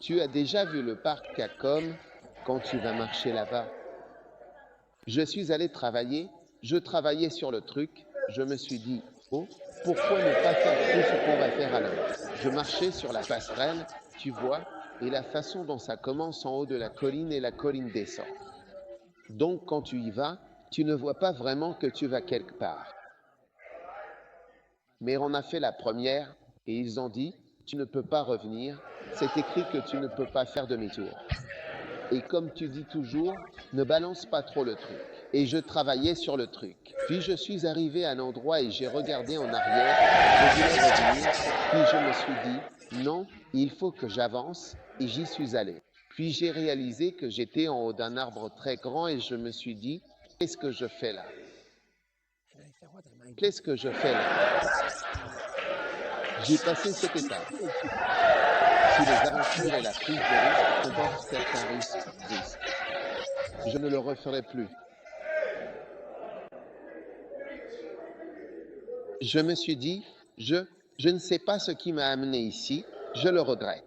Tu as déjà vu le parc Cacom quand tu vas marcher là-bas? Je suis allé travailler, je travaillais sur le truc, je me suis dit, oh, pourquoi ne pas faire tout ce qu'on va faire alors? Je marchais sur la passerelle, tu vois, et la façon dont ça commence en haut de la colline et la colline descend. Donc quand tu y vas, tu ne vois pas vraiment que tu vas quelque part. Mais on a fait la première et ils ont dit, tu ne peux pas revenir, c'est écrit que tu ne peux pas faire demi-tour. Et comme tu dis toujours, ne balance pas trop le truc. Et je travaillais sur le truc. Puis je suis arrivé à un endroit et j'ai regardé en arrière, je voulais revenir, puis je me suis dit, non, il faut que j'avance, et j'y suis allé. Puis j'ai réalisé que j'étais en haut d'un arbre très grand et je me suis dit, qu'est-ce que je fais là? Qu'est-ce que je fais là? J'ai passé cette étape. Si les aventures et la prise de risque comportent certains risques, je ne le referai plus. Je me suis dit, je ne sais pas ce qui m'a amené ici, je le regrette.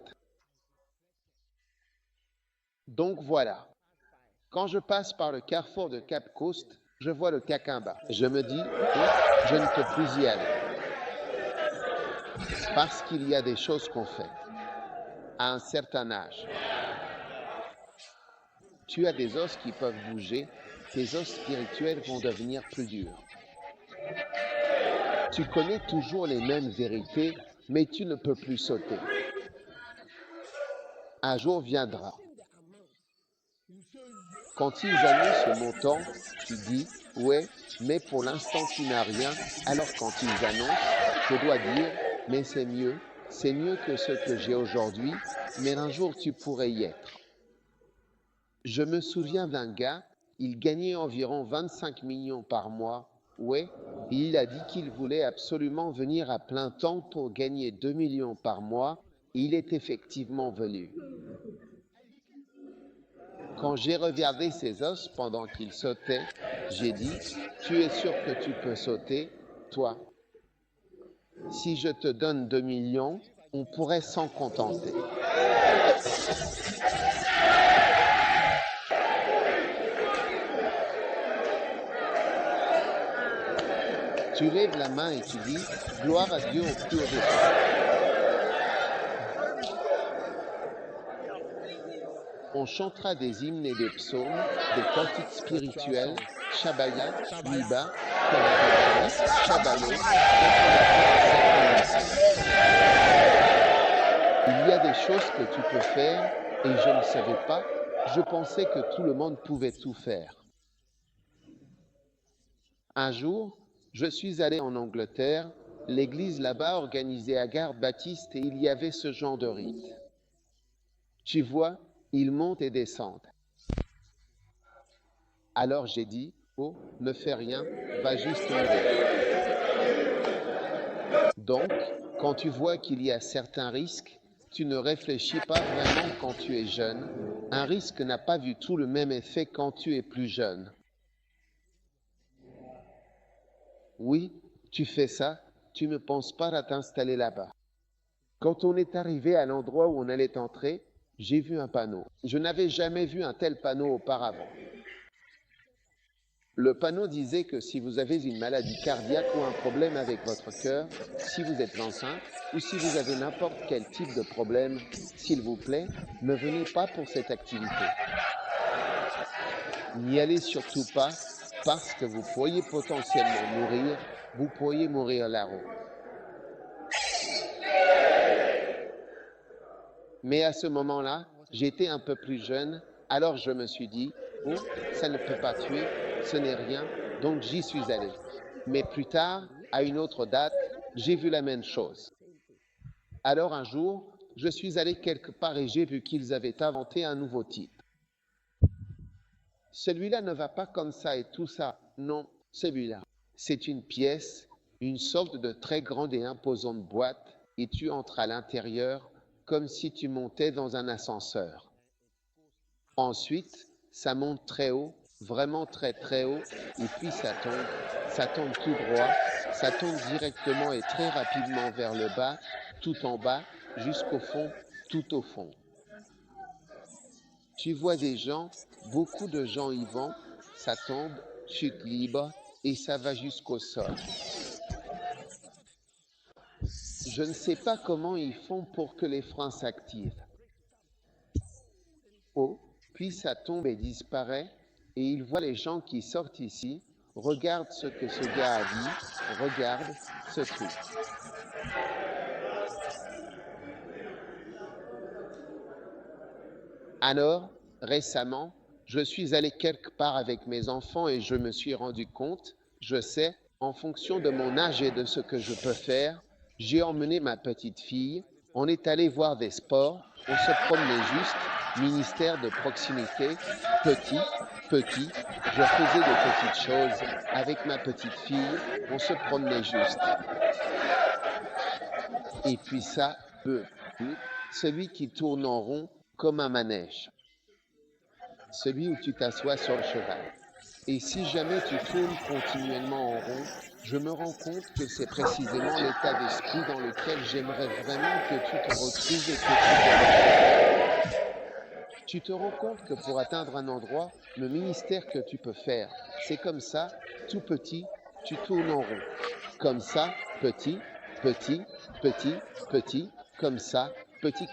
Donc voilà, quand je passe par le carrefour de Cap Coast, je vois le Cacimba. Je me dis, oh, je ne peux plus y aller. Parce qu'il y a des choses qu'on fait à un certain âge. Tu as des os qui peuvent bouger, tes os spirituels vont devenir plus durs. Tu connais toujours les mêmes vérités, mais tu ne peux plus sauter. Un jour viendra. Quand ils annoncent le montant, tu dis, ouais, mais pour l'instant tu n'as rien. Alors quand ils annoncent, je dois dire, mais c'est mieux que ce que j'ai aujourd'hui, mais un jour tu pourrais y être. Je me souviens d'un gars, il gagnait environ 25 millions par mois, ouais, et il a dit qu'il voulait absolument venir à plein temps pour gagner 2 millions par mois, et il est effectivement venu. Quand j'ai regardé ses os pendant qu'il sautait, j'ai dit, tu es sûr que tu peux sauter, toi? Si je te donne 2 millions, on pourrait s'en contenter. Tu lèves la main et tu dis, gloire à Dieu au plus haut des cieux. On chantera des hymnes et des psaumes, des cantiques spirituels, Shabaya, Liba, Shabalo. Il y a des choses que tu peux faire et je ne savais pas, je pensais que tout le monde pouvait tout faire. Un jour, je suis allé en Angleterre, l'église là-bas organisait à Gare Baptiste et il y avait ce genre de rite. Tu vois, ils montent et descendent. Alors j'ai dit, oh, ne fais rien, va juste mourir. Donc, quand tu vois qu'il y a certains risques, tu ne réfléchis pas vraiment quand tu es jeune. Un risque n'a pas du tout le même effet quand tu es plus jeune. Oui, tu fais ça, tu ne penses pas à t'installer là-bas. Quand on est arrivé à l'endroit où on allait entrer, j'ai vu un panneau. Je n'avais jamais vu un tel panneau auparavant. Le panneau disait que si vous avez une maladie cardiaque ou un problème avec votre cœur, si vous êtes enceinte ou si vous avez n'importe quel type de problème, s'il vous plaît, ne venez pas pour cette activité. N'y allez surtout pas parce que vous pourriez potentiellement mourir, vous pourriez mourir là-haut. Mais à ce moment-là, j'étais un peu plus jeune, alors je me suis dit, oh, ça ne peut pas tuer, ce n'est rien, donc j'y suis allé. Mais plus tard, à une autre date, j'ai vu la même chose. Alors un jour, je suis allé quelque part et j'ai vu qu'ils avaient inventé un nouveau type. Celui-là ne va pas comme ça et tout ça. Non, celui-là. C'est une pièce, une sorte de très grande et imposante boîte, et tu entres à l'intérieur comme si tu montais dans un ascenseur. Ensuite, ça monte très haut, vraiment très très haut, et puis ça tombe tout droit, ça tombe directement et très rapidement vers le bas, tout en bas, jusqu'au fond, tout au fond. Tu vois des gens, beaucoup de gens y vont, ça tombe, chute libre, et ça va jusqu'au sol. Je ne sais pas comment ils font pour que les freins s'activent. Oh, puis ça tombe et disparaît, et il voit les gens qui sortent ici, regarde ce que ce gars a dit, regarde ce truc. Alors, récemment, je suis allé quelque part avec mes enfants et je me suis rendu compte, je sais, en fonction de mon âge et de ce que je peux faire, j'ai emmené ma petite fille, on est allé voir des sports, on se promenait juste, ministère de proximité, petit, je faisais des petites choses avec ma petite fille, on se promenait juste. Et puis ça, celui qui tourne en rond comme un manège. Celui où tu t'assois sur le cheval. Et si jamais tu tournes continuellement en rond, je me rends compte que c'est précisément l'état d'esprit dans lequel j'aimerais vraiment que tu te retrouves et que tu développes. Tu te rends compte que pour atteindre un endroit, le ministère que tu peux faire, c'est comme ça, tout petit, tu tournes en rond. Comme ça, petit, comme ça, petit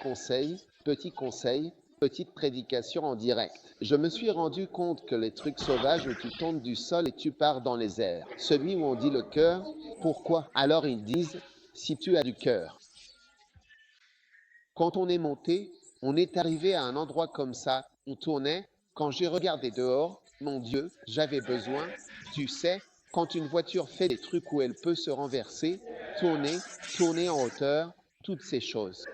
conseil, petite prédication en direct. Je me suis rendu compte que les trucs sauvages où tu tombes du sol et tu pars dans les airs, celui où on dit le cœur, pourquoi? Alors ils disent, si tu as du cœur. Quand on est monté, on est arrivé à un endroit comme ça, on tournait, quand j'ai regardé dehors, mon Dieu, j'avais besoin, tu sais, quand une voiture fait des trucs où elle peut se renverser, tourner en hauteur, toutes ces choses.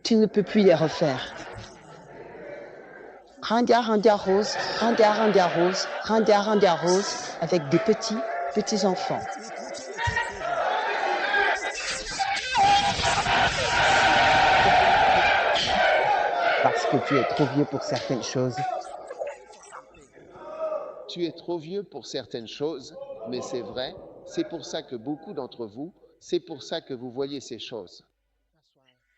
Tu ne peux plus les refaire. Randia rose, Randia rose, avec des petits enfants. Parce que tu es trop vieux pour certaines choses. Tu es trop vieux pour certaines choses, mais c'est vrai, c'est pour ça que beaucoup d'entre vous, c'est pour ça que vous voyez ces choses.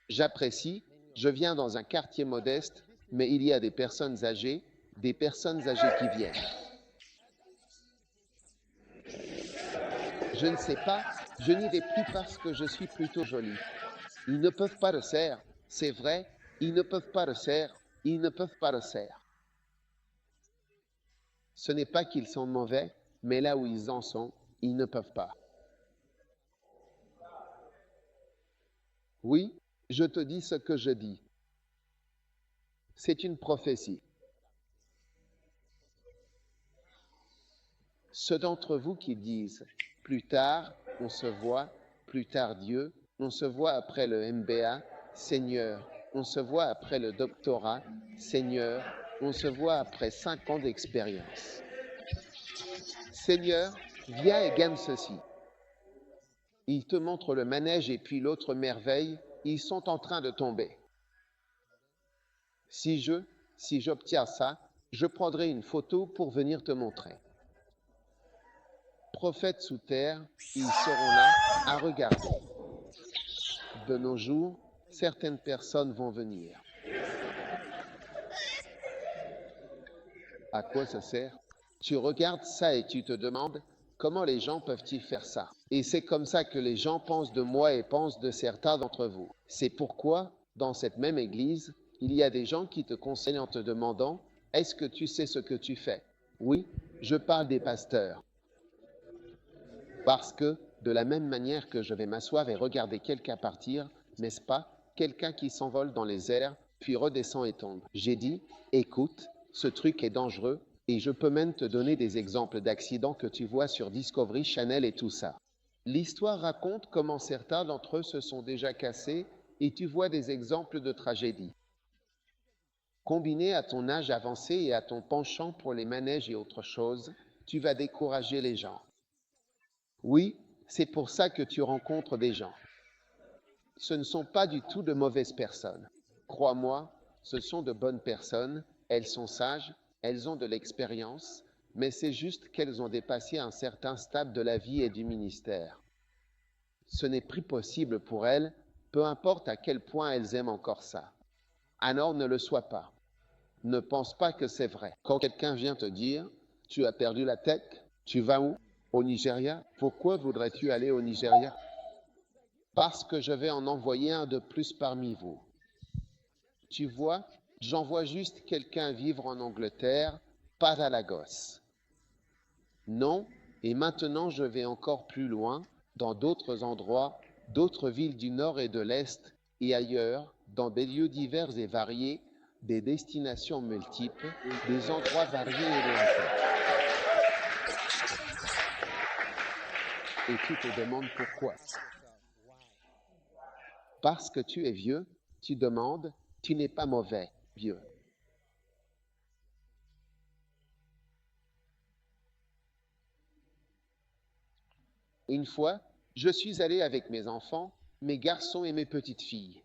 J'apprécie, je viens dans un quartier modeste, mais il y a des personnes âgées qui viennent. Je ne sais pas, je n'y vais plus parce que je suis plutôt jolie. Ils ne peuvent pas le faire, c'est vrai, ils ne peuvent pas le faire. Ce n'est pas qu'ils sont mauvais, mais là où ils en sont, ils ne peuvent pas. Oui, je te dis ce que je dis. C'est une prophétie. Ceux d'entre vous qui disent « plus tard, on se voit, plus tard Dieu, on se voit après le MBA, Seigneur, on se voit après le doctorat, Seigneur, On se voit après 5 ans d'expérience. Seigneur, viens et gagne ceci. Il te montre le manège et puis l'autre merveille, ils sont en train de tomber. Si j'obtiens ça, je prendrai une photo pour venir te montrer. Prophètes sous terre, ils seront là à regarder. De nos jours, certaines personnes vont venir. À quoi ça sert? Tu regardes ça et tu te demandes comment les gens peuvent-ils faire ça? Et c'est comme ça que les gens pensent de moi et pensent de certains d'entre vous. C'est pourquoi, dans cette même église, il y a des gens qui te conseillent en te demandant « Est-ce que tu sais ce que tu fais ?» Oui, je parle des pasteurs. Parce que, de la même manière que je vais m'asseoir et regarder quelqu'un partir, n'est-ce pas, quelqu'un qui s'envole dans les airs, puis redescend et tombe. J'ai dit « Écoute, ce truc est dangereux, et je peux même te donner des exemples d'accidents que tu vois sur Discovery Channel et tout ça. » L'histoire raconte comment certains d'entre eux se sont déjà cassés et tu vois des exemples de tragédies. Combiné à ton âge avancé et à ton penchant pour les manèges et autres choses, tu vas décourager les gens. Oui, c'est pour ça que tu rencontres des gens. Ce ne sont pas du tout de mauvaises personnes. Crois-moi, ce sont de bonnes personnes, elles sont sages, elles ont de l'expérience, mais c'est juste qu'elles ont dépassé un certain stade de la vie et du ministère. Ce n'est plus possible pour elles, peu importe à quel point elles aiment encore ça. Alors ne le sois pas. Ne pense pas que c'est vrai. Quand quelqu'un vient te dire « Tu as perdu la tête, tu vas où? Au Nigeria? Pourquoi voudrais-tu aller au Nigeria? » Parce que je vais en envoyer un de plus parmi vous. Tu vois, j'envoie juste quelqu'un vivre en Angleterre, pas à Lagos. Non, et maintenant je vais encore plus loin, dans d'autres endroits, d'autres villes du nord et de l'est, et ailleurs, dans des lieux divers et variés, des destinations multiples, des endroits variés et lointains. Et tu te demandes pourquoi. Parce que tu es vieux, tu demandes, tu n'es pas mauvais, vieux. Une fois, je suis allé avec mes enfants, mes garçons et mes petites filles.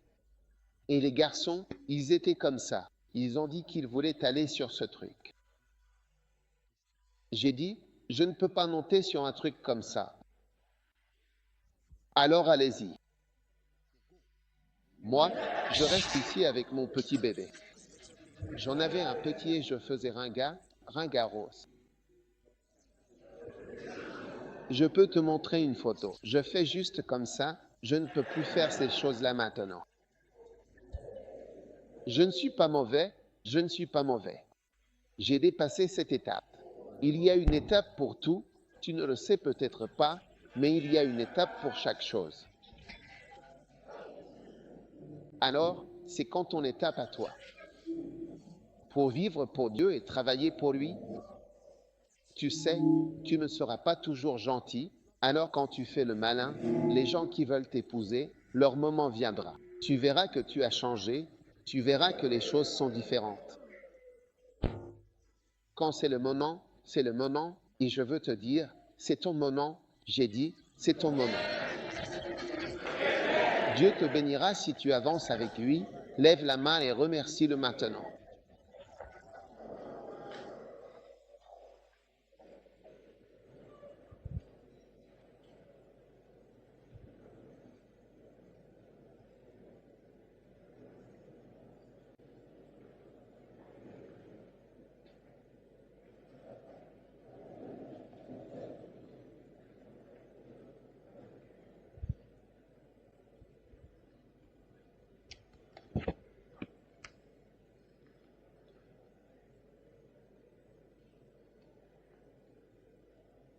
Et les garçons, ils étaient comme ça. Ils ont dit qu'ils voulaient aller sur ce truc. J'ai dit, je ne peux pas monter sur un truc comme ça. Alors allez-y. Moi, je reste ici avec mon petit bébé. J'en avais un petit et je faisais ringaros. Je peux te montrer une photo. Je fais juste comme ça, je ne peux plus faire ces choses-là maintenant. Je ne suis pas mauvais, je ne suis pas mauvais. J'ai dépassé cette étape. Il y a une étape pour tout, tu ne le sais peut-être pas, mais il y a une étape pour chaque chose. Alors, c'est quand ton étape à toi. Pour vivre pour Dieu et travailler pour lui, tu sais, tu ne seras pas toujours gentil, alors quand tu fais le malin, les gens qui veulent t'épouser, leur moment viendra. Tu verras que tu as changé, tu verras que les choses sont différentes. Quand c'est le moment, et je veux te dire, c'est ton moment, j'ai dit, c'est ton moment. Dieu te bénira si tu avances avec lui, lève la main et remercie-le maintenant.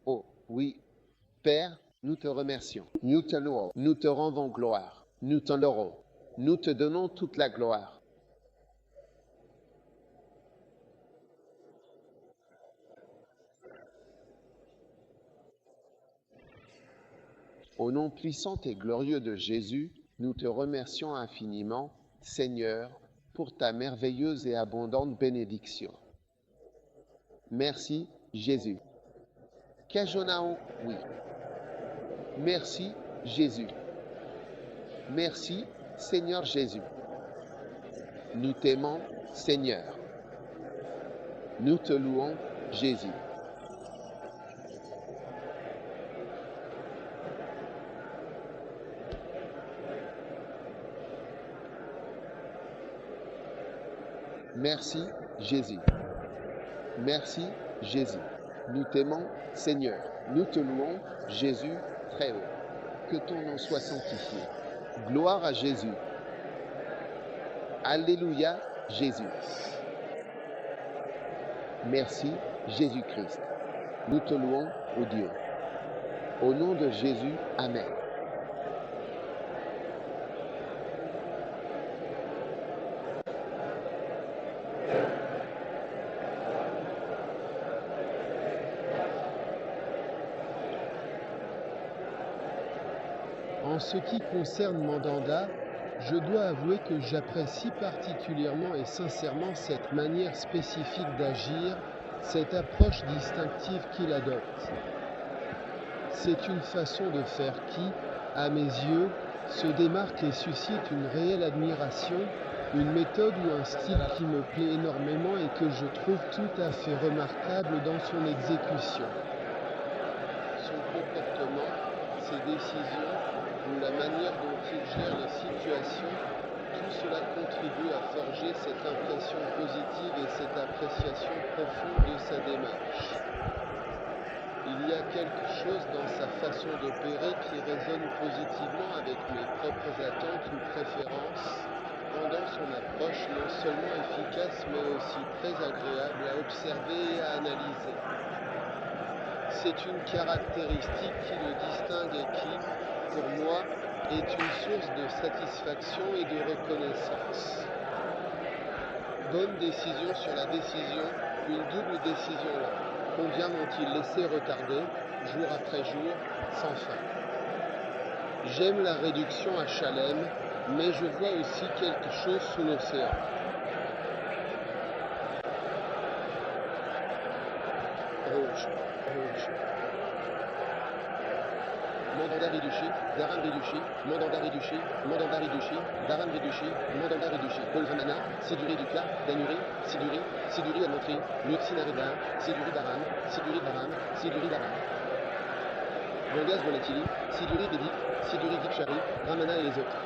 Oh, oui, Père, nous te remercions, nous te louons, nous te rendons gloire, nous t'honorons, nous te donnons toute la gloire. Au nom puissant et glorieux de Jésus, nous te remercions infiniment, Seigneur, pour ta merveilleuse et abondante bénédiction. Merci, Jésus. Kajonao, oui. Merci, Jésus. Merci, Seigneur Jésus. Nous t'aimons, Seigneur. Nous te louons, Jésus. Merci, Jésus. Merci, Jésus. Nous t'aimons, Seigneur. Nous te louons, Jésus, très haut. Que ton nom soit sanctifié. Gloire à Jésus. Alléluia, Jésus. Merci, Jésus-Christ. Nous te louons, ô Dieu. Au nom de Jésus, Amen. En ce qui concerne Mandanda, je dois avouer que j'apprécie particulièrement et sincèrement cette manière spécifique d'agir, cette approche distinctive qu'il adopte. C'est une façon de faire qui, à mes yeux, se démarque et suscite une réelle admiration, une méthode ou un style qui me plaît énormément et que je trouve tout à fait remarquable dans son exécution. Son comportement, ses décisions, ou la manière dont il gère les situations, tout cela contribue à forger cette impression positive et cette appréciation profonde de sa démarche. Il y a quelque chose dans sa façon d'opérer qui résonne positivement avec mes propres attentes ou préférences, rendant son approche non seulement efficace mais aussi très agréable à observer et à analyser. C'est une caractéristique qui le distingue et qui, pour moi, est une source de satisfaction et de reconnaissance. Bonne décision sur la décision, une double décision là. Combien m'ont-ils laissé retarder, jour après jour, sans fin? J'aime la réduction à Chalem, mais je vois aussi quelque chose sous l'océan. Rouge, rouge. Mandanda Riduchi, Daran Riduchi, Mandanda Riduchi, Mandanda Riduchi, Daran Riduchi, Mandanda Riduchi, Paul Ramana, Siduri Dukla, Danuri, Siduri, Siduri Admontri, Luxi Narida, Siduri Daran, Siduri Daran, Siduri Daran. Langaz Volatili, Siduri Védic, Siduri Dikshari, Ramana et les autres.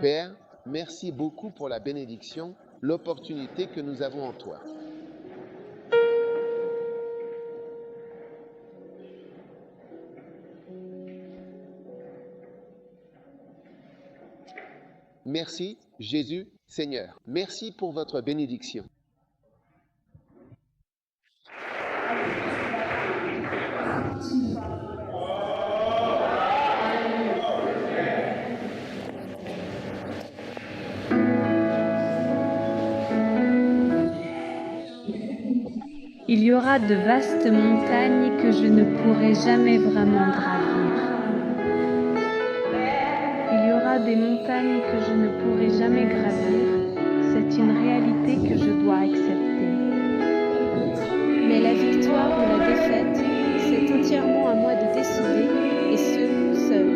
Père, merci beaucoup pour la bénédiction, l'opportunité que nous avons en toi. Merci, Jésus, Seigneur. Merci pour votre bénédiction. Il y aura de vastes montagnes que je ne pourrai jamais vraiment gravir. Il y aura des montagnes que je ne pourrai jamais gravir. C'est une réalité que je dois accepter. Mais la victoire ou la défaite, c'est entièrement à moi de décider, et ce, seul.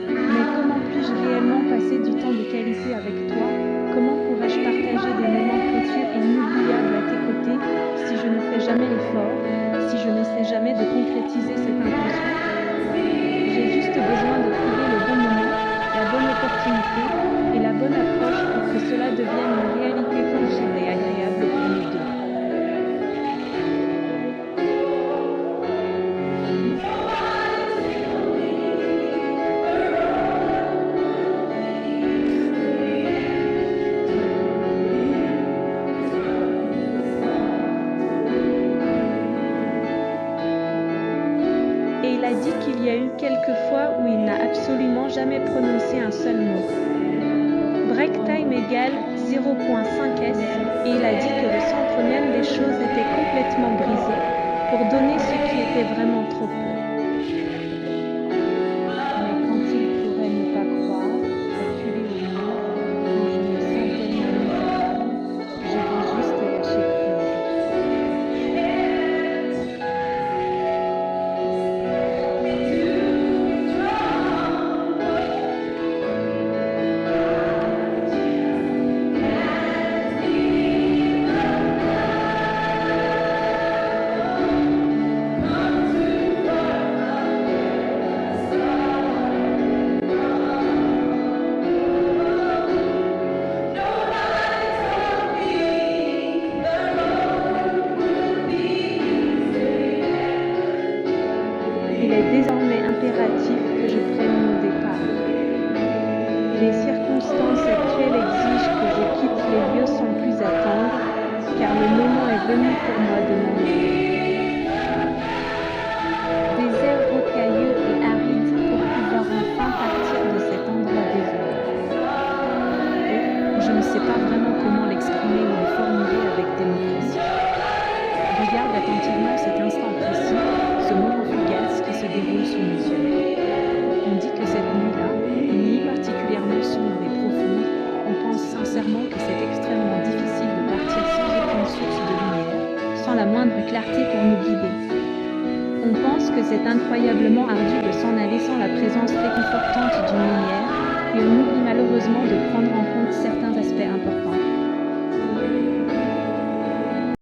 Mais comment puis-je réellement passer du temps de qualité avec toi? Comment pourrais-je partager des moments précieux et inoubliables à tes côtés si je ne fais jamais l'effort, si je n'essaie jamais de concrétiser cette intention? J'ai juste besoin de trouver le bon moment, la bonne opportunité et la bonne approche pour que cela devienne une réalité tangible et agréable pour nous deux. Et il a dit qu'il y a eu quelques fois où il n'a absolument jamais prononcé un seul mot. Break time égale 0.5s et il a dit que le centre même des choses était complètement brisé pour donner ce qui était vraiment trop peu. Mais quand il pourrait ne pas croire, reculer au mur, quand je me sens tellement misérable, je vais juste lâcher prise. Il est désormais impératif que je prenne mon départ. Les circonstances actuelles exigent que je quitte les lieux sans plus attendre, car le moment est venu pour moi de m'en aller. Désert rocailleux et aride pour pouvoir enfin partir de cet endroit désolé. Je ne sais pas vraiment comment l'exprimer ou le formuler avec démocratie. Regarde attentivement cet instant précis, ce moment fugace qui se déroule sous nos yeux. On dit que cette nuit-là, une nuit particulièrement sombre et profonde, on pense sincèrement que c'est extrêmement difficile de partir sans aucune source de lumière, sans la moindre clarté pour nous guider. On pense que c'est incroyablement ardu de s'en aller sans la présence réconfortante d'une lumière, et on oublie malheureusement de prendre en compte certaines